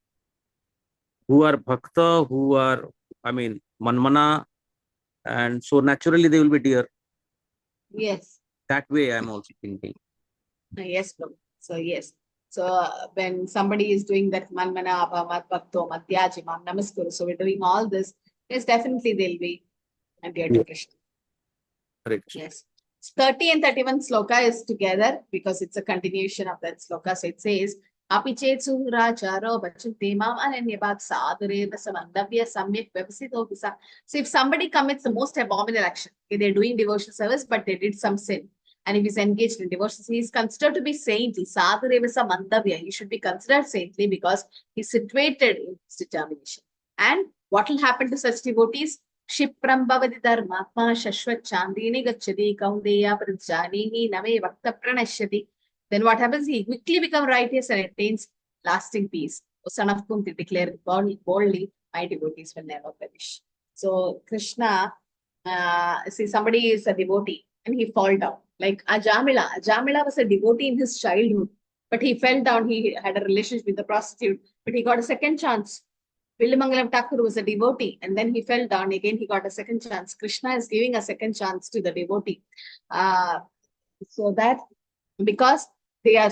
who are bhakta, who are manmana, and so naturally they will be dear. Yes. That way I'm also thinking. Yes, Prabhu. So yes. So when somebody is doing that manmana, abhamat, bhakto, madhyaji, mam, namaskuru, so we're doing all this, yes, definitely they'll be dear to Krishna. Right. Yes. 30 and 31 sloka is together because it's a continuation of that sloka. So it says, Apichet suracharo bachante mam ananyabhat sadhureva samandavya samyak vyavasito visa. So if somebody commits the most abominable action, okay, they're doing devotional service, but they did some sin, and if he's engaged in devotion, he is considered to be saintly. Sadhureva samandavya. He should be considered saintly because he's situated in his determination. And what will happen to such devotees? Shipram bhavati dharmatma shashvat chandini gacchati kaundeya prajanihi name vakta pranashyati. Then what happens? He quickly becomes righteous and attains lasting peace. O son of Kunti declared boldly, my devotees will never perish. So Krishna, see, somebody is a devotee and he fall down. Like Ajamila. Ajamila was a devotee in his childhood, but he fell down. He had a relationship with the prostitute, but he got a second chance. Villimangalam Thakur was a devotee and then he fell down again. He got a second chance. Krishna is giving a second chance to the devotee. So that because they are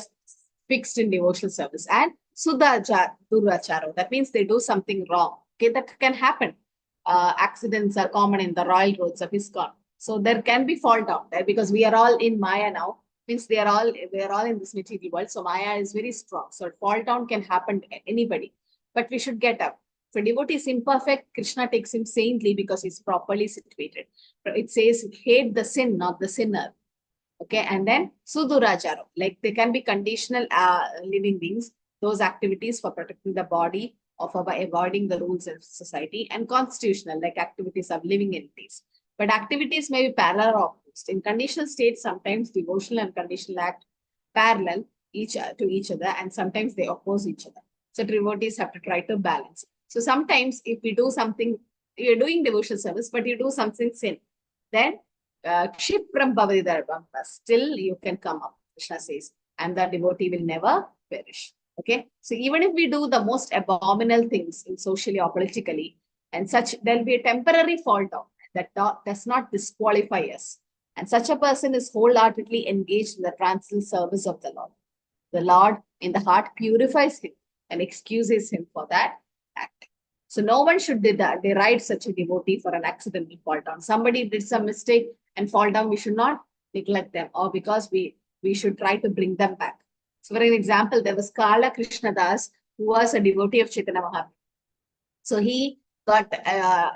fixed in devotional service. And Duracharo, that means they do something wrong. Okay, that can happen. Accidents are common in the royal roads of ISKCON. So there can be fall down there because we are all in Maya now. Means we are all in this material world. So Maya is very strong. So fall down can happen to anybody. But we should get up. If a devotee is imperfect, Krishna takes him saintly because he's properly situated. It says, hate the sin, not the sinner. Okay, and then Suduracharo, like they can be conditional living beings, those activities for protecting the body, of avoiding the rules of society, and constitutional, like activities of living entities. But activities may be parallel or opposed. In conditional states, sometimes devotional and conditional act parallel to each other, and sometimes they oppose each other. So devotees have to try to balance. So sometimes if we do something, you're doing devotional service, but you do something sin, then Kshipram Bhavati Darbam, still you can come up, Krishna says, and the devotee will never perish. Okay, so even if we do the most abominable things in socially or politically, and such, there'll be a temporary fall down that does not disqualify us. And such a person is wholeheartedly engaged in the transcendental service of the Lord. The Lord in the heart purifies him and excuses him for that act. So no one should deride such a devotee for an accidental fall down. Somebody did some mistake and fall down, we should not neglect them, or because we should try to bring them back. So for an example, there was Kala Krishnadas, who was a devotee of Chaitanya Mahaprabhu. So he got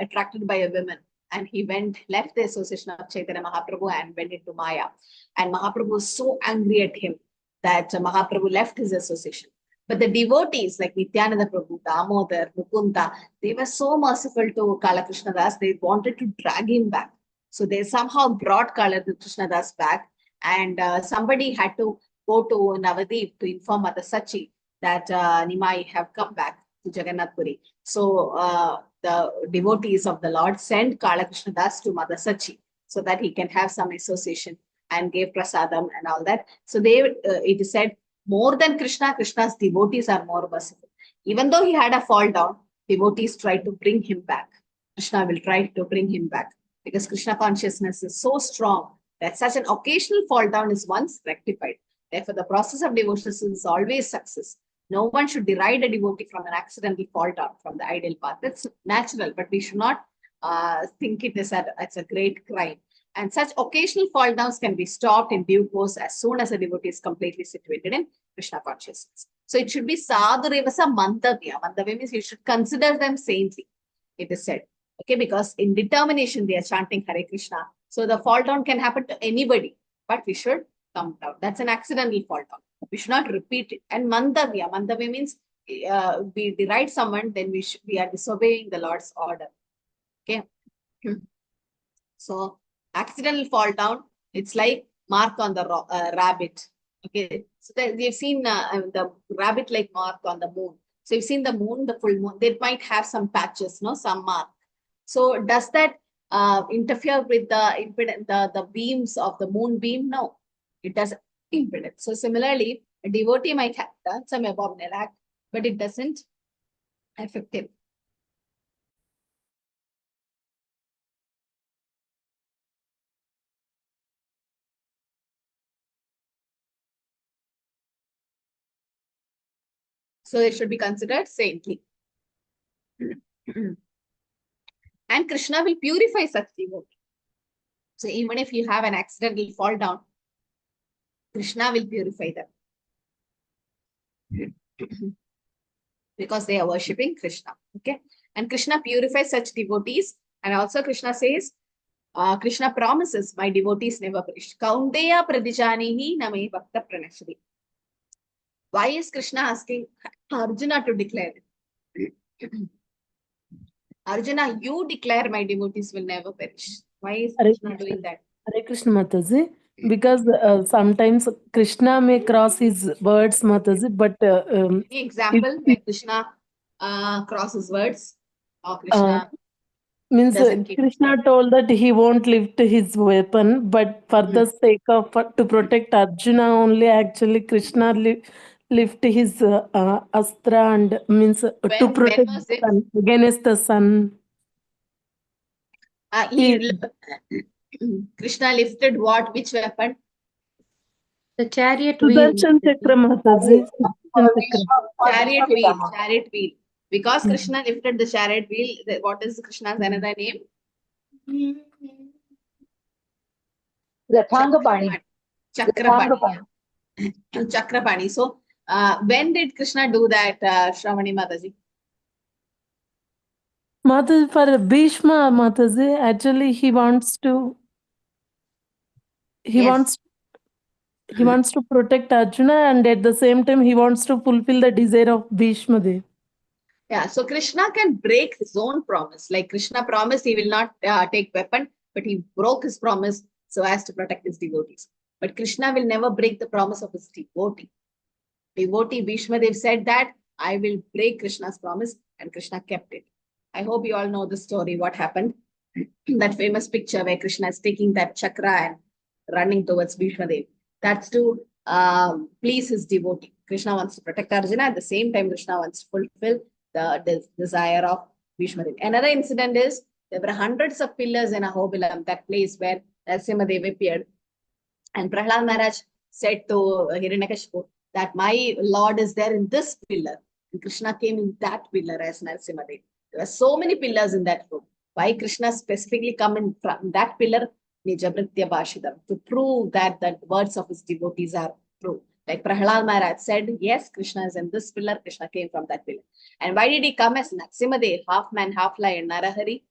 attracted by a woman, and he left the association of Chaitanya Mahaprabhu and went into Maya. And Mahaprabhu was so angry at him that Mahaprabhu left his association. But the devotees like Nityananda Prabhu, Damodar, Mukunda, they were so merciful to Kala Krishnadas, they wanted to drag him back. So they somehow brought Kala Krishnadas back, and somebody had to go to Navadip to inform Mother Sachi that Nimai have come back to Jagannath Puri. So the devotees of the Lord sent Kala Krishnadas to Mother Sachi so that he can have some association, and gave prasadam and all that. So it is said, more than Krishna, Krishna's devotees are more merciful. Even though he had a fall down, devotees try to bring him back. Krishna will try to bring him back, because Krishna consciousness is so strong that such an occasional fall down is once rectified. Therefore, the process of devotion is always success. No one should deride a devotee from an accidental fall down from the ideal path. That's natural, but we should not think it is it's a great crime. And such occasional fall downs can be stopped in due course as soon as a devotee is completely situated in Krishna consciousness. So it should be sadhurevasa mantavya. Mantavya means you should consider them saintly, it is said. Okay, because in determination they are chanting Hare Krishna. So the fall down can happen to anybody, but we should come down. That's an accidental fall down. We should not repeat it. And mantavya means we deride someone, then we are disobeying the Lord's order. Okay. So accidental fall down, it's like mark on the rabbit. Okay, so we've seen the rabbit-like mark on the moon. So you've seen the moon, the full moon. They might have some patches, no, some mark. So does that interfere with the beams of the moon beam? No, it doesn't impede. So similarly, a devotee might have done some abominable act, but it doesn't affect him. So it should be considered saintly. And Krishna will purify such devotee. So even if you have an accidental fall down, Krishna will purify them. Because they are worshipping Krishna. Okay. And Krishna purifies such devotees. And also Krishna says, Krishna promises, my devotees never perish. Kaunteya pradijanihi name bhakta pranashri. Why is Krishna asking Arjuna to declare it? Arjuna, you declare my devotees will never perish. Why is Krishna doing that? Hare Krishna Mataji, because sometimes Krishna may cross his words, Mataji, but Any example where Krishna crosses words, or Krishna means doesn't keep Krishna told that he won't lift his weapon, but for the sake of to protect Arjuna only, actually Krishna lift his astra and means to protect was the it? sun, against the sun. Krishna lifted what? Which weapon? The chariot wheel. Sudarshan Chakra Mataji. Chariot wheel. Because Krishna lifted the chariot wheel, what is Krishna's another name? Chakrapani. Chakrapani. So, when did Krishna do that, Shravani Mataji? Mataji, for Bhishma Mataji, actually he wants to protect Arjuna, and at the same time he wants to fulfill the desire of Bhishma Dev. Yeah, so Krishna can break his own promise. Like Krishna promised he will not take weapon, but he broke his promise so as to protect his devotees. But Krishna will never break the promise of his devotee. Devotee Bhishma Dev said that I will break Krishna's promise, and Krishna kept it. I hope you all know the story, what happened. That famous picture where Krishna is taking that chakra and running towards Bhishma Dev. That's to please his devotee. Krishna wants to protect Arjuna. At the same time, Krishna wants to fulfill the desire of Bhishma Dev. Another incident is there were hundreds of pillars in Ahobilam, that place where Narasimhadev appeared. And Prahlad Maharaj said to Hiranyakashipu that my Lord is there in this pillar. And Krishna came in that pillar as Narasimhadev. There were so many pillars in that room. Why Krishna specifically come in from that pillar? Nijabritya Bhashidam, to prove that the words of his devotees are true. Like Prahlad Maharaj said, yes, Krishna is in this pillar, Krishna came from that pillar. And why did he come as Narasimhadev, half man, half lion, Narahari?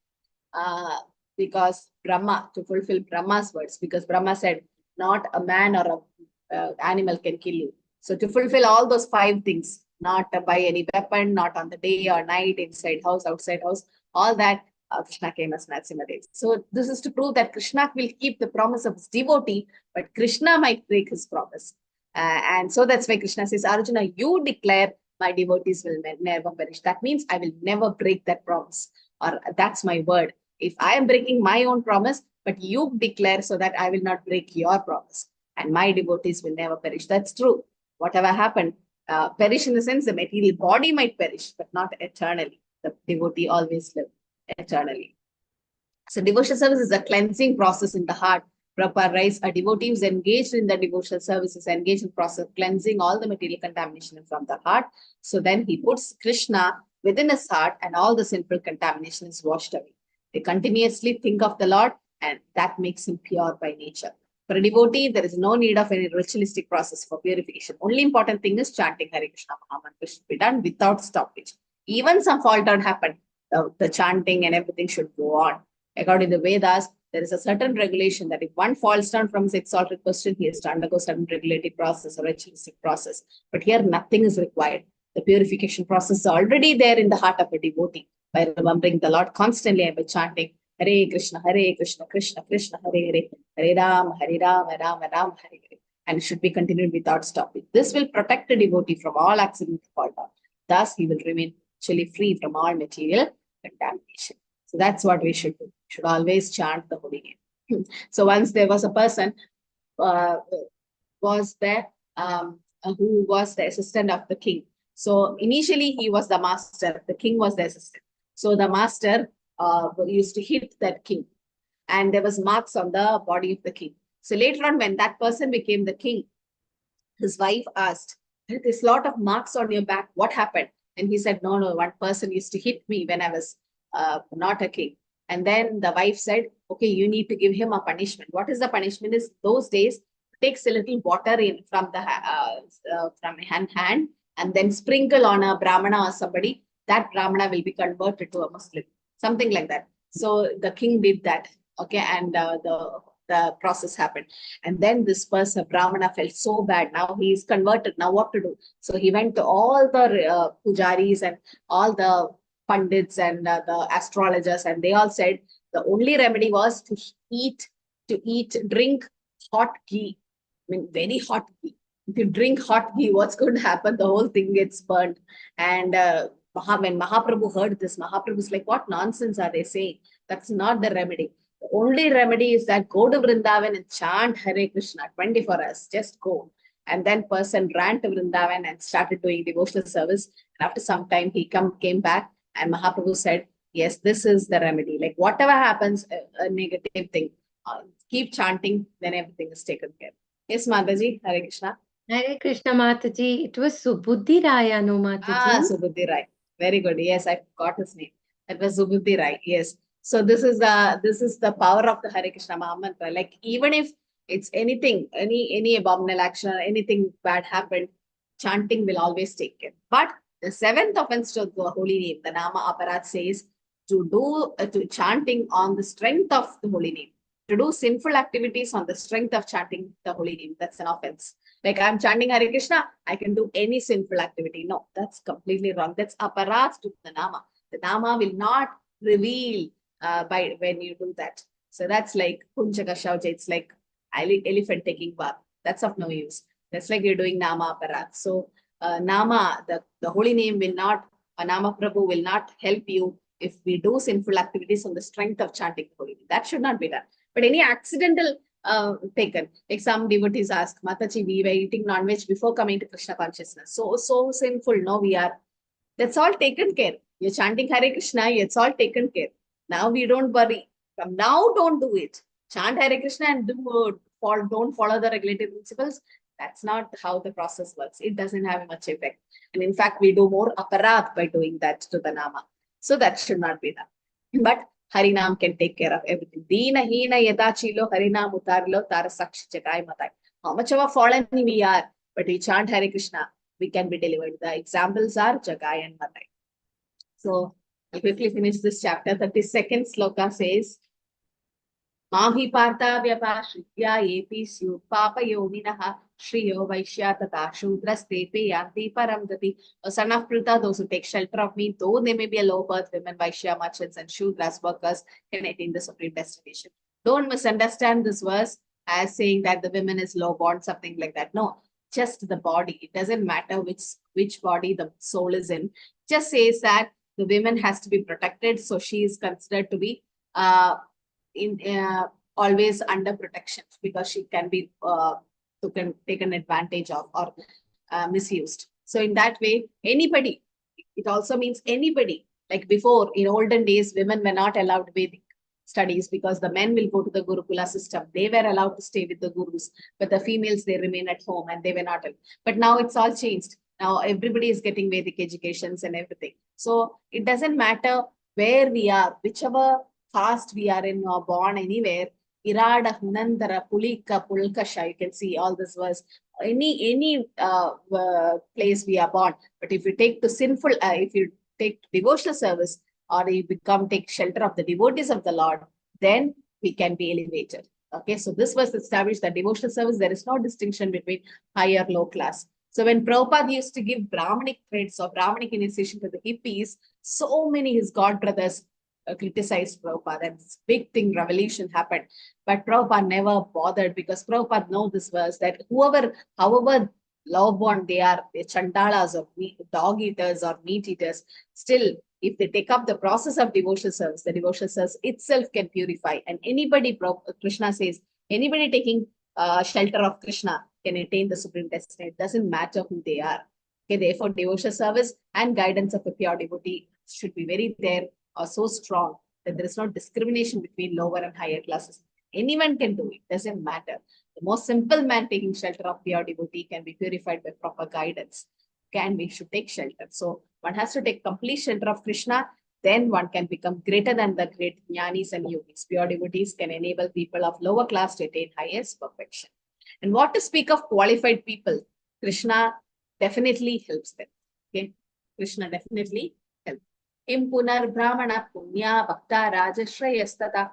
Because Brahma, to fulfill Brahma's words, because Brahma said, not a man or an animal can kill you. So to fulfill all those 5 things, not by any weapon, not on the day or night, inside house, outside house, all that, Krishna came as Narasimhadev. So this is to prove that Krishna will keep the promise of his devotee, but Krishna might break his promise. And so that's why Krishna says, Arjuna, you declare my devotees will never perish. That means I will never break that promise, or that's my word. If I am breaking my own promise, but you declare so that I will not break your promise, and my devotees will never perish. That's true. Whatever happened, perish in the sense the material body might perish, but not eternally. The devotee always live eternally. So devotional service is a cleansing process in the heart. Prabhupada writes, a devotee who is engaged in the devotional service is engaged in process of cleansing all the material contamination from the heart. So then he puts Krishna within his heart, and all the sinful contamination is washed away. They continuously think of the Lord, and that makes him pure by nature. For a devotee, there is no need of any ritualistic process for purification. Only important thing is chanting Hare Krishna Mahamantra should be done without stoppage. Even some fault had happened, the chanting and everything should go on. According to the Vedas, there is a certain regulation that if one falls down from his exalted position, he has to undergo certain regulative process or ritualistic process. But here, nothing is required. The purification process is already there in the heart of a devotee by remembering the Lord constantly and by chanting Hare Krishna, Krishna Krishna, Hare Hare, Hare Rama, Rama Rama, Hare Hare. And it should be continued without stopping. This will protect the devotee from all accidents to fall down. Thus, he will remain actually free from all material contamination. So that's what we should do. We should always chant the holy name. So once there was a person was there who was the assistant of the king. So initially he was the master, the king was the assistant. So the master used to hit that king, and there was marks on the body of the king. So later on, when that person became the king, his wife asked, there's a lot of marks on your back, what happened? And he said, no, one person used to hit me when I was not a king. And then the wife said, okay, you need to give him a punishment. What is the punishment? Is those days takes a little water in from hand and then sprinkle on a Brahmana or somebody. That Brahmana will be converted to a Muslim, something like that. So the king did that, okay, and the process happened. And then this person, Brahmana, felt so bad. Now he is converted. Now what to do? So he went to all the pujaris and all the pundits and the astrologers, and they all said the only remedy was to drink hot ghee. I mean, very hot ghee. If you drink hot ghee, what's going to happen? The whole thing gets burnt. And when Mahaprabhu heard this, Mahaprabhu is like, what nonsense are they saying? That's not the remedy. The only remedy is that go to Vrindavan and chant Hare Krishna 24 hours. Just go. And then person ran to Vrindavan and started doing devotional service. And after some time, he came back, and Mahaprabhu said, yes, this is the remedy. Like whatever happens, a negative thing, keep chanting, then everything is taken care of. Yes, Mataji, Hare Krishna. Hare Krishna, Mataji. It was Subudhi Raya, no, Mataji? Subudhi Rai. Very good. Yes, I forgot his name. That was Subudhi Rai. Yes. So this is the power of the Hare Krishna Mahamantra. Like even if it's anything, any abominable action, or anything bad happened, chanting will always take care. But the seventh offense to the holy name, the Nama Aparat, says to chanting on the strength of the holy name. To do sinful activities on the strength of chanting the holy name, that's an offense. Like I'm chanting Hare Krishna, I can do any sinful activity. No, that's completely wrong. That's aparat to the nama. The nama will not reveal by when you do that. So that's like Kunjaka Shauja. It's like elephant taking bath. That's of no use. That's like you're doing nama aparat. So nama, the holy name will not, Nama Prabhu will not help you if we do sinful activities on the strength of chanting the holy name. That should not be done. But any accidental taken, like some devotees ask, Mataji, we were eating non-veg before coming to Krishna consciousness. So sinful. No, we are. That's all taken care. You're chanting Hare Krishna, it's all taken care. Now we don't worry. From now, don't do it. Chant Hare Krishna and don't follow the regulatory principles. That's not how the process works. It doesn't have much effect. And in fact, we do more aparat by doing that to the nama. So that should not be done. But Harinam can take care of everything. Dina hina yada chilo Harinam utarilo tara sakshi chakai matai. How much of a fallen we are, but we chant Hare Krishna, we can be delivered. The examples are Jagai and Matai. So I'll quickly finish this chapter. 32nd sloka says, Mahi Partha Vyapashritya Epi Syu Papa Yominaha Shriyo Vaishya Tata Shudrastepe Yanti Paramgati. A son of Pritha, those who take shelter of me, though they may be a low birth, women, Vaishya, merchants, and Shudras workers can attain the supreme destination. Don't misunderstand this verse as saying that the women is low born, something like that. No, just the body. It doesn't matter which body the soul is in. Just says that the women has to be protected, so she is considered to be always under protection because she can be taken advantage of or misused. So in that way, anybody, it also means anybody. Like before, in olden days, women were not allowed Vedic studies because the men will go to the Gurukula system. They were allowed to stay with the gurus, but the females, they remain at home and they were not. But now it's all changed. Now everybody is getting Vedic educations and everything. So it doesn't matter where we are, whichever caste we are in or born anywhere, Irada, Hunandara, Pulika, Pulkasha, you can see all this verse, any place we are born. But if you take to sinful, if you take devotional service or you take shelter of the devotees of the Lord, then we can be elevated. Okay, so this verse established that devotional service, there is no distinction between high or low class. So when Prabhupada used to give Brahmanic traits or Brahmanic initiation to the hippies, so many his god brothers criticized Prabhupada, and this big thing, revolution happened. But Prabhupada never bothered because Prabhupada knows this verse that however low-born they are, they're chandalas or dog eaters or meat eaters, still, if they take up the process of devotional service, the devotional service itself can purify. And anybody, Krishna says, anybody taking shelter of Krishna can attain the supreme destiny. It doesn't matter who they are. Okay, therefore, devotional service and guidance of a pure devotee should be very there or so strong that there is no discrimination between lower and higher classes. Anyone can do it, doesn't matter. The most simple man taking shelter of pure devotee can be purified by proper guidance. And we should take shelter. So one has to take complete shelter of Krishna, then one can become greater than the great jnanis and yogis. Pure devotees can enable people of lower class to attain highest perfection. And what to speak of qualified people? Krishna definitely helps them. Okay, Krishna definitely helps. Impunar Brahmana Punya Bhakta Rajashrayastata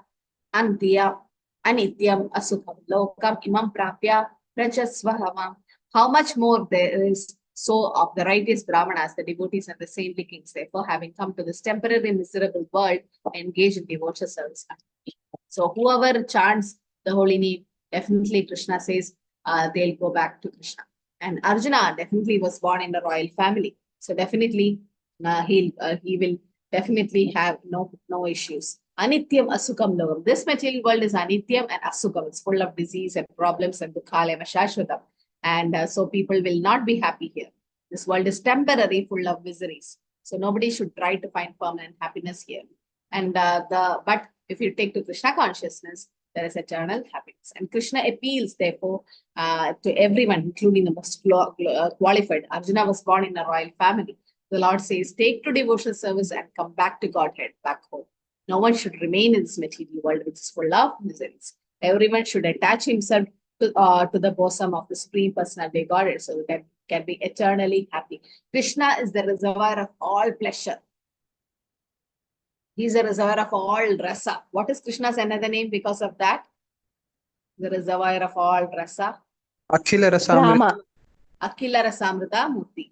Antiya Anityam Asukam Lokam Imam Prapya Prajasvahamam. How much more there is so of the righteous Brahmanas, the devotees and the saintly kings, therefore, having come to this temporary miserable world, engage in devotional service. So whoever chants the holy name, definitely Krishna says they'll go back to Krishna. And Arjuna definitely was born in a royal family. So definitely he will definitely have no issues. Anityam Asukam Logam. This material world is Anityam and Asukam. It's full of disease and problems and Dukhalem Shashvatam. And so people will not be happy here. This world is temporary, full of miseries. So nobody should try to find permanent happiness here. And but if you take to Krishna consciousness, there is eternal happiness. And Krishna appeals, therefore, to everyone, including the most qualified. Arjuna was born in a royal family. The Lord says, take to devotional service and come back to Godhead, back home. No one should remain in this material world, which is full of miseries. Everyone should attach himself to the bosom of the Supreme Personality Godhead, so that can be eternally happy. Krishna is the reservoir of all pleasure. He is the reservoir of all rasa. What is Krishna's another name because of that? The reservoir of all rasa. Akhila Rasamrita. Rama. Akhila Rasamrita Murti.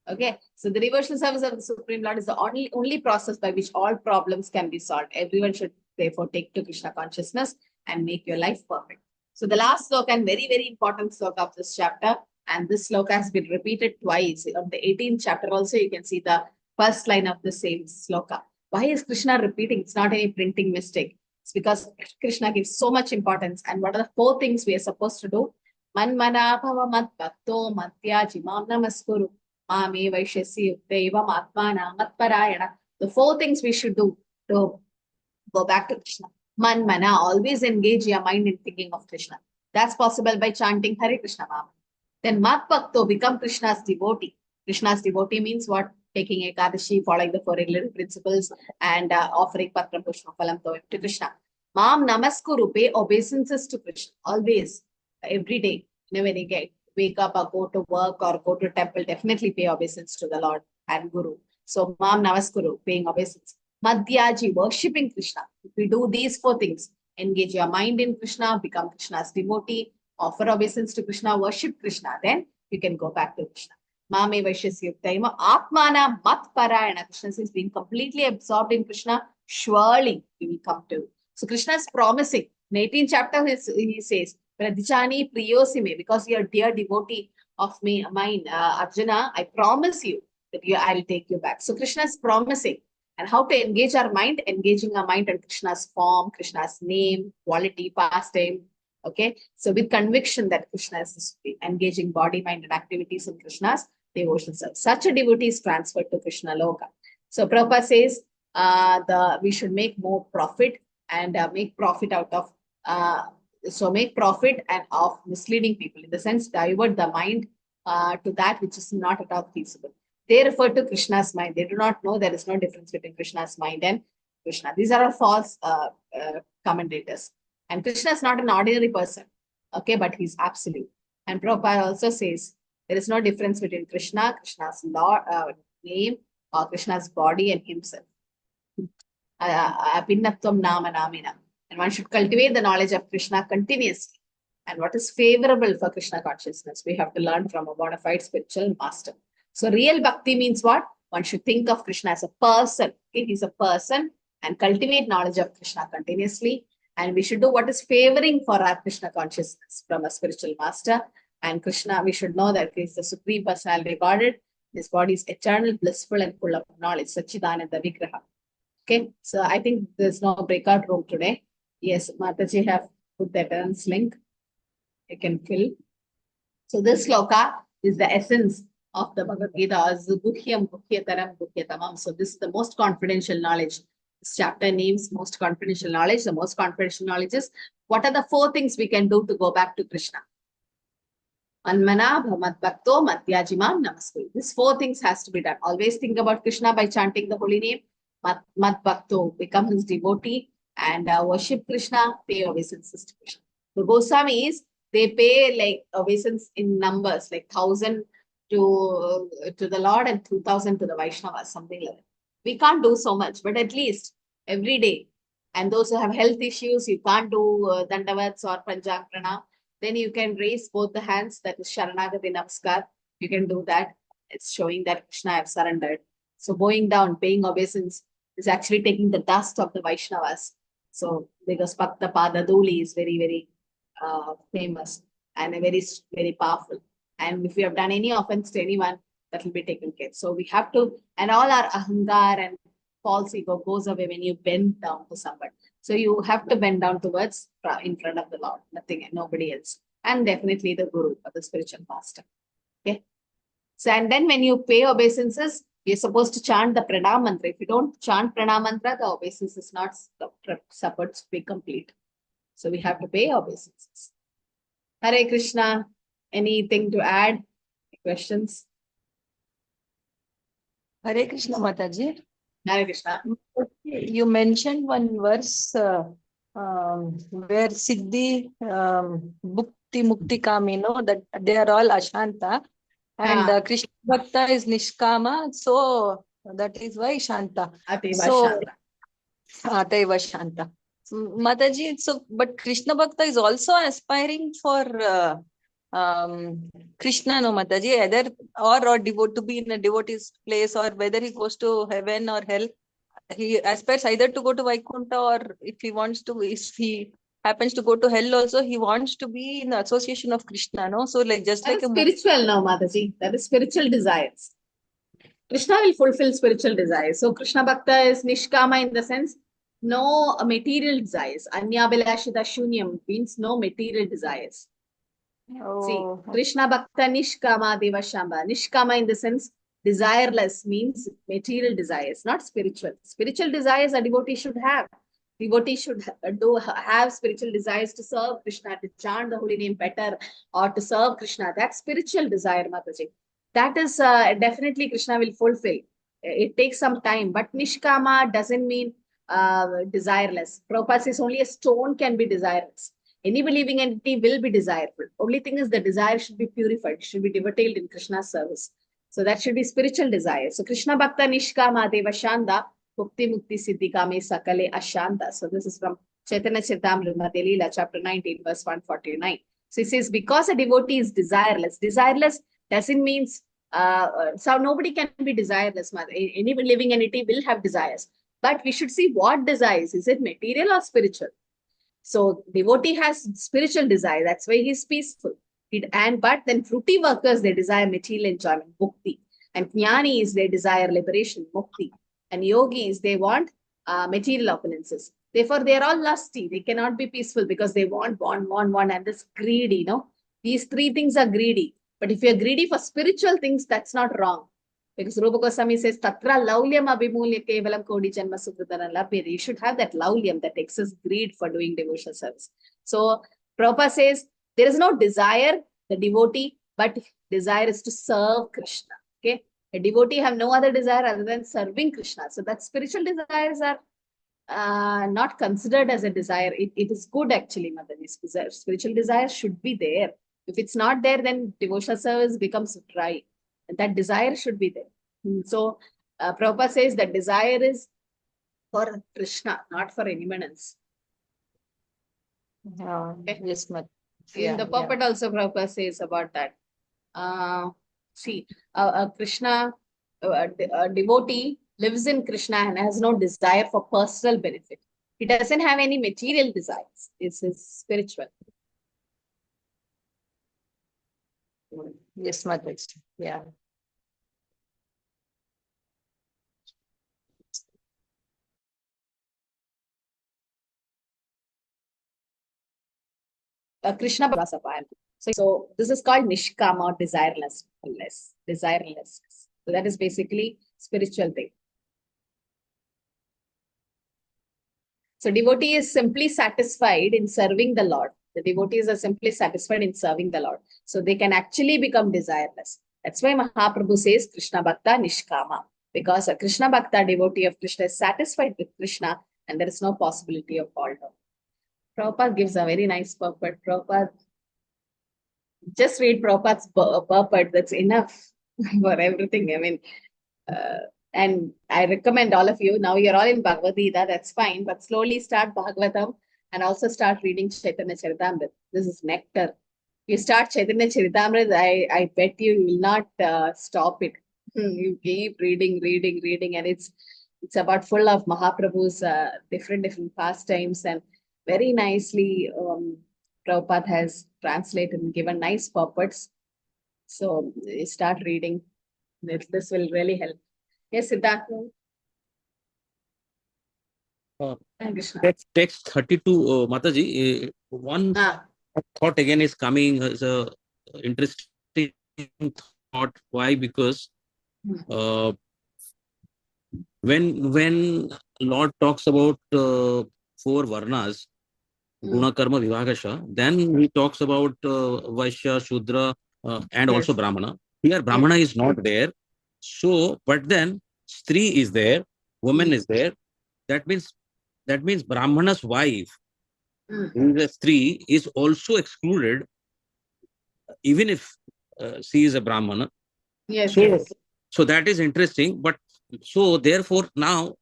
Okay, so the devotional service of the Supreme Lord is the only process by which all problems can be solved. Everyone should therefore take to Krishna consciousness and make your life perfect. So the last sloka and very, very important sloka of this chapter, and this sloka has been repeated twice. On the 18th chapter also, you can see the first line of the same sloka. Why is Krishna repeating? It's not any printing mistake. It's because Krishna gives so much importance. And what are the 4 things we are supposed to do? Manmana bhava mat bhakto matyaji mam namaskuru. The 4 things we should do to go back to Krishna. Man, mana, always engage your mind in thinking of Krishna. That's possible by chanting Hare Krishna Mama. Then Mat Bhakto, become Krishna's devotee. Krishna's devotee means what? Taking Ekadashi, following the 4 regular principles, and offering Patra Pushpa Phalam to Krishna. Mam Namaskuru, pay obeisances to Krishna. Always, every day, whenever you get wake up or go to work or go to temple, definitely pay obeisance to the Lord and Guru. So, Mam Namaskuru, paying obeisance. Madhyaji, worshipping Krishna. If we do these 4 things, engage your mind in Krishna, become Krishna's devotee, offer obeisance to Krishna, worship Krishna, then you can go back to Krishna. Mame Vaishyasya Atmana Mat Parayana. Krishna says, being completely absorbed in Krishna, surely you will come to. So, Krishna is promising. In 18th chapter, he says, Pradhichani Priyosime, because you are dear devotee of mine, Arjuna, I promise you that I will take you back. So Krishna is promising. And how to engage our mind? Engaging our mind in Krishna's form, Krishna's name, quality, pastime. Okay. So with conviction that Krishna is engaging body, mind, and activities in Krishna's devotional service. Such a devotee is transferred to Krishna Loka. So Prabhupada says we should make more profit and make profit out of make profit and of misleading people, in the sense divert the mind to that which is not at all feasible. They refer to Krishna's mind. They do not know there is no difference between Krishna's mind and Krishna. These are all false commentators. And Krishna is not an ordinary person, okay, but he's absolute. And Prabhupada also says there is no difference between Krishna, Krishna's name, or Krishna's body and himself. Pinnatvam nama namina. And one should cultivate the knowledge of Krishna continuously. And what is favorable for Krishna consciousness, we have to learn from a bona fide spiritual master. So real bhakti means what? One should think of Krishna as a person. Okay? He's a person, and cultivate knowledge of Krishna continuously. And we should do what is favoring for our Krishna consciousness from a spiritual master. And Krishna, we should know that he is the Supreme Personality Godhead. His body is eternal, blissful, and full of knowledge. Sachidananda Vigraha. Okay, so I think there's no breakout room today. Yes, Mataji have put the attendance link. You can fill. So this sloka is the essence of the Bhagavad Gita, as Guhyam Guhyataram Guhyatamam. So this is the most confidential knowledge. This chapter names most confidential knowledge. The most confidential knowledge is what are the 4 things we can do to go back to Krishna. Anmana Bhamat Bhakto Matyajimam Namaskuru. These 4 things has to be done. Always think about Krishna by chanting the holy name. Mat Bhakto, become his devotee, and worship Krishna, pay obeisances to Krishna. The Goswamis, they pay like obeisance in numbers, like 1,000 to the Lord and 2,000 to the Vaishnavas, something like that. We can't do so much, but at least every day. And those who have health issues, you can't do Dandavats or Panjang Pranam, then you can raise both the hands, that is Sharanagati Namaskar. You can do that. It's showing that Krishna I have surrendered. So bowing down, paying obeisance is actually taking the dust of the Vaishnavas. So because Bhakta Pada Duli is very, very famous and very, very powerful. And if we have done any offense to anyone, that will be taken care. So we have to, and all our ahangar and false ego goes away when you bend down to somebody. So you have to bend down towards in front of the Lord, nothing and nobody else. And definitely the Guru or the spiritual master. Okay. So, and then when you pay obeisances, you're supposed to chant the pranam mantra. If you don't chant pranam mantra, the obeisance is not supposed to be complete. So we have to pay obeisances. Hare Krishna. Anything to add? Questions? Hare Krishna, Mataji. Hare Krishna. You mentioned one verse where Siddhi, Bhukti, Mukti Kamino, that they are all Ashanta. And Krishna Bhakta is Nishkama, so that is why Shanta. Ateva Shanta. Mataji, so but Krishna Bhakta is also aspiring for Krishna, no Mataji, either or devote to be in a devotee's place, or whether he goes to heaven or hell, he aspires either to go to Vaikuntha, or if he happens to go to hell also, he wants to be in the association of Krishna, no? So like just That like is a spiritual now, Mataji. That is spiritual desires. Krishna will fulfill spiritual desires. So Krishna Bhakta is Nishkama in the sense, no material desires. Anyabhilashita Shunyam means no material desires. See, Krishna Bhakta Nishkama Deva Shamba. Nishkama in the sense, desireless means material desires, not spiritual. Spiritual desires a devotee should have. Devotee should have spiritual desires to serve Krishna, to chant the holy name better, or to serve Krishna. That's spiritual desire, Mataji. That is definitely Krishna will fulfill. It takes some time, but Nishkama doesn't mean desireless. Prabhupada says only a stone can be desireless. Any believing entity will be desireful. Only thing is the desire should be purified, should be devoted in Krishna's service. So that should be spiritual desire. So Krishna Bhakta Nishkama Deva Shanda Mukti Mukti Siddhi Kame Sakale Ashanta. So this is from Chaitanya Charitamrita Leela, chapter 19, verse 149. So it says, because a devotee is desireless. Desireless doesn't mean, so nobody can be desireless. Any living entity will have desires. But we should see what desires. Is it material or spiritual? So devotee has spiritual desire. That's why he's peaceful. But then fruity workers, they desire material enjoyment, bhakti. And jnanis, they desire liberation, mukti. And yogis, they want material opulences. Therefore, they are all lusty. They cannot be peaceful because they want, and this greedy, These three things are greedy. But if you're greedy for spiritual things, that's not wrong. Because Rupa Goswami says, Tatra laulyam abhimulya kevalam kodi janma sukritana labhyate. You should have that laulyam, that excess greed for doing devotional service. So Prabhupada says, there is no desire, the devotee, but desire is to serve Krishna. Okay? A devotee have no other desire other than serving Krishna. So that spiritual desires are not considered as a desire. It is good actually, Mataji. Spiritual desire should be there. If it's not there, then devotional service becomes dry. And that desire should be there. So Prabhupada says that desire is for Krishna, not for anyone else. Okay. Yes, ma'am. In the purport also Prabhupada says about that. Krishna, a devotee lives in Krishna and has no desire for personal benefit. He doesn't have any material desires. It's spiritual. Yes, Mataji. Yeah. Krishna Vasapayam. So this is called Nishkama or desireless. So that is basically spiritual thing. So devotee is simply satisfied in serving the Lord. The devotees are simply satisfied in serving the Lord. So they can actually become desireless. That's why Mahaprabhu says Krishna Bhakta Nishkama. Because a Krishna Bhakta devotee of Krishna is satisfied with Krishna and there is no possibility of fall down. Prabhupada gives a very nice purport. Prabhupada, just read Prabhupada's purport. That's enough for everything. I mean, and I recommend all of you, now you're all in Bhagavad Gita, that's fine, but slowly start Bhagavatam and also start reading Chaitanya Charitamrita. This is nectar. You start Chaitanya Charitamrita, I bet you will not stop it. You keep reading, and it's about full of Mahaprabhu's different pastimes, and very nicely Prabhupada has translated and given nice purports. So you start reading. This will really help. Yes, Siddhartha. Text 32, Mataji, one thought again is coming as a interesting thought. Why? Because when Lord talks about 4 varnas, Guna Karma Vibhagasha, then he talks about Vaishya, Shudra, and also Brahmana. Here Brahmana is not there. So, but then Stri is there, woman is there. That means Brahmana's wife, who is a Stri, is also excluded, even if she is a Brahmana. So that is interesting. But so therefore now,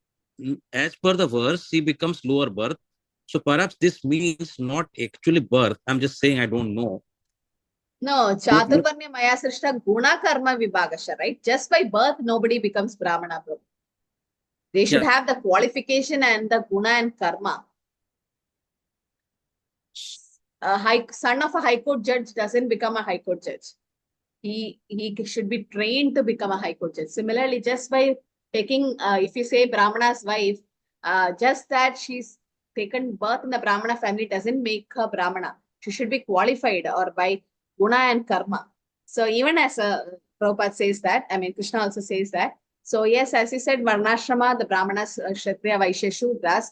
as per the verse, she becomes lower birth. So perhaps this means not actually birth. I'm just saying, I don't know. No, Chaturvarnya Maya Srishta Guna Karma Vibhagasha, right? Just by birth, nobody becomes Brahmana. Bro. They should have the qualification and the Guna and Karma. Son of a High Court judge doesn't become a High Court judge. He should be trained to become a High Court judge. Similarly, just by taking, if you say Brahmana's wife, just that she's taken birth in the Brahmana family doesn't make her Brahmana. She should be qualified or by Guna and Karma. So even as Prabhupada says that, I mean, Krishna also says that. So yes, as you said, Varnashrama, the Brahmanas, Kshatriya, Vaishya, Shudras,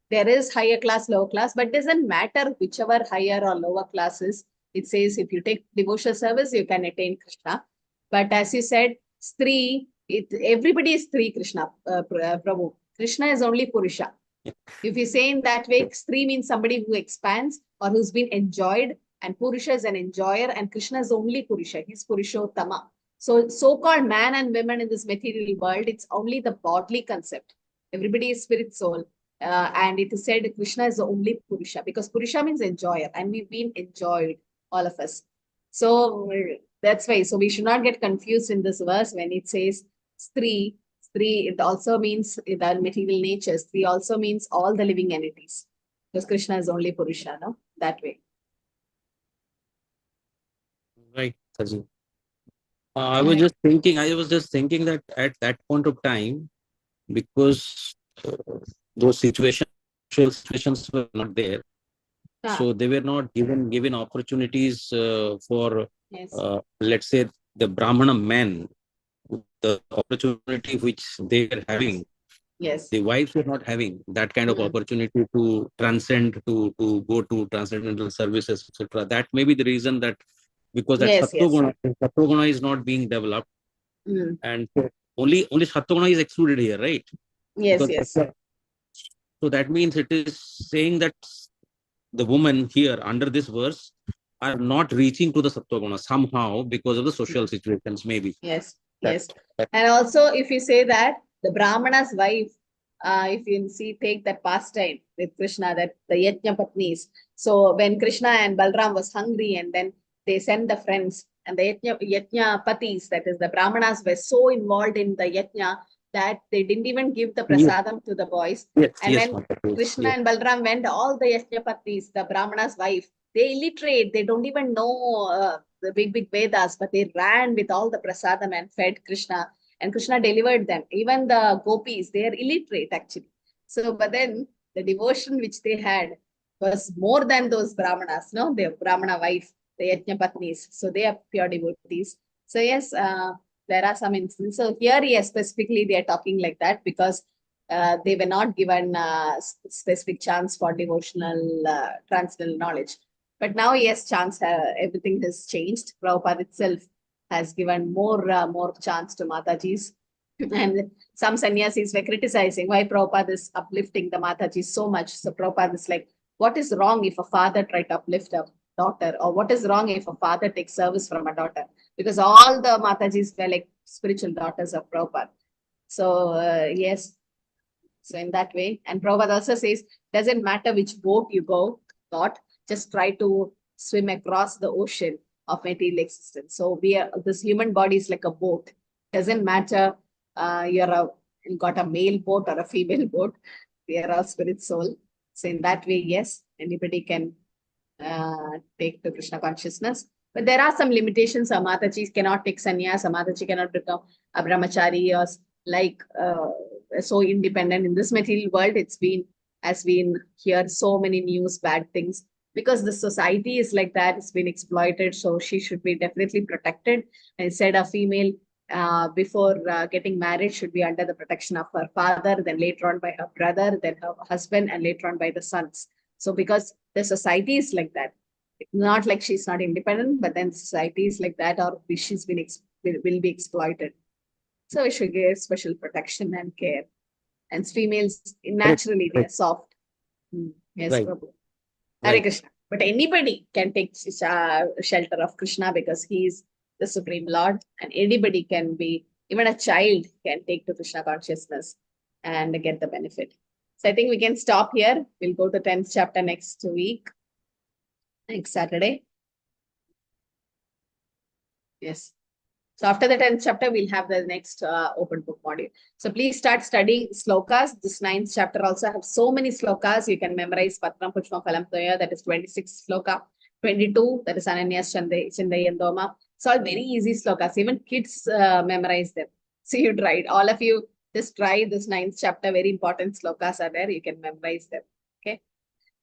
there is higher class, lower class, but doesn't matter whichever higher or lower class is. It says if you take devotional service, you can attain Krishna. But as you said, Stri, everybody is Stri Krishna, Prabhu. Krishna is only Purusha. If you say in that way, Stri means somebody who expands or who's been enjoyed, and Purusha is an enjoyer, and Krishna is only Purusha. He's Purushottama. So, so-called man and women in this material world, it's only the bodily concept. Everybody is spirit soul. And it is said Krishna is the only Purusha, because Purusha means enjoyer, and we've been enjoyed, all of us. So that's why. So we should not get confused in this verse when it says Stri. Stri, it also means the material nature. Stri also means all the living entities. Because Krishna is only Purusha, no? That way. Right, Saji. I was just thinking that at that point of time, because those situations were not there, so they were not given opportunities for let's say the Brahmana men, the opportunity which they were having. Yes. The wives were not having that kind of opportunity to transcend, to go to transcendental services, etc. That may be the reason that, because that Sattva-guna is not being developed, and so only Sattva-guna is excluded here, right? Yes, because so that means it is saying that the women here under this verse are not reaching to the Sattva-guna somehow because of the social situations, maybe. Yes, yes. And also, if you say that the Brahmana's wife, if you see, take that pastime with Krishna, that the Yajna Patnis. So when Krishna and Balram was hungry, and then they sent the friends, and the Yajna Patis, that is the Brahmanas, were so involved in the Yajna that they didn't even give the prasadam to the boys. And when Krishna and Balram went, all the Yajna Patnis, the Brahmana's wife, they illiterate, they don't even know the big Vedas, but they ran with all the prasadam and fed Krishna, and Krishna delivered them. Even the gopis, they are illiterate actually. So, but then the devotion which they had was more than those Brahmanas, no? The Brahmana wife, the Yajna Patnis. So they are pure devotees. So yes, there are some instances. So here, yes, specifically they are talking like that because they were not given specific chance for devotional transcendental knowledge. But now, yes, chance, everything has changed. Prabhupada itself has given more chance to Matajis. And some sannyasis were criticizing why Prabhupada is uplifting the Matajis so much. So Prabhupada is like, what is wrong if a father tries to uplift a daughter? Or what is wrong if a father takes service from a daughter? Because all the Matajis were like spiritual daughters of Prabhupada. So, yes. So in that way. And Prabhupada also says, doesn't matter which boat you go, not. Just try to swim across the ocean of material existence. So this human body is like a boat. Doesn't matter you got a male boat or a female boat. We are all spirit soul. So in that way, yes, anybody can take to Krishna consciousness. But there are some limitations. A Mataji cannot take sannyas. A Mataji cannot become a brahmachari or like so independent. In this material world, has been here so many news, bad things. Because the society is like that, it's been exploited, so she should be definitely protected. And said a female before getting married should be under the protection of her father, then later on by her brother, then her husband, and later on by the sons. So because the society is like that, not like she's not independent, but then society is like that, or she's been will be exploited. So we should give special protection and care. And females naturally they are soft. Yes, right. Prabhu. Hare Krishna. But anybody can take shelter of Krishna because he is the Supreme Lord, and anybody can be, even a child can take to Krishna consciousness and get the benefit. So I think we can stop here. We'll go to 10th chapter next week, next Saturday. Yes. So after the 10th chapter, we'll have the next open book module. So please start studying slokas. This 9th chapter also have so many slokas. You can memorize Patram Pushpam Phalam Toya, that is 26 sloka. 22, that is Ananyas Chindai and Doma. It's all very easy slokas. Even kids memorize them. So you tried. All of you just try this 9th chapter. Very important slokas are there. You can memorize them. Okay.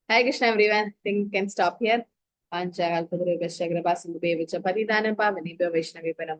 Hi Krishna everyone. I think we can stop here. Pancha Kalpaguru Veshya Grabha Sindhu Bevicha Paridhanam Pavani Vaishnavi Param.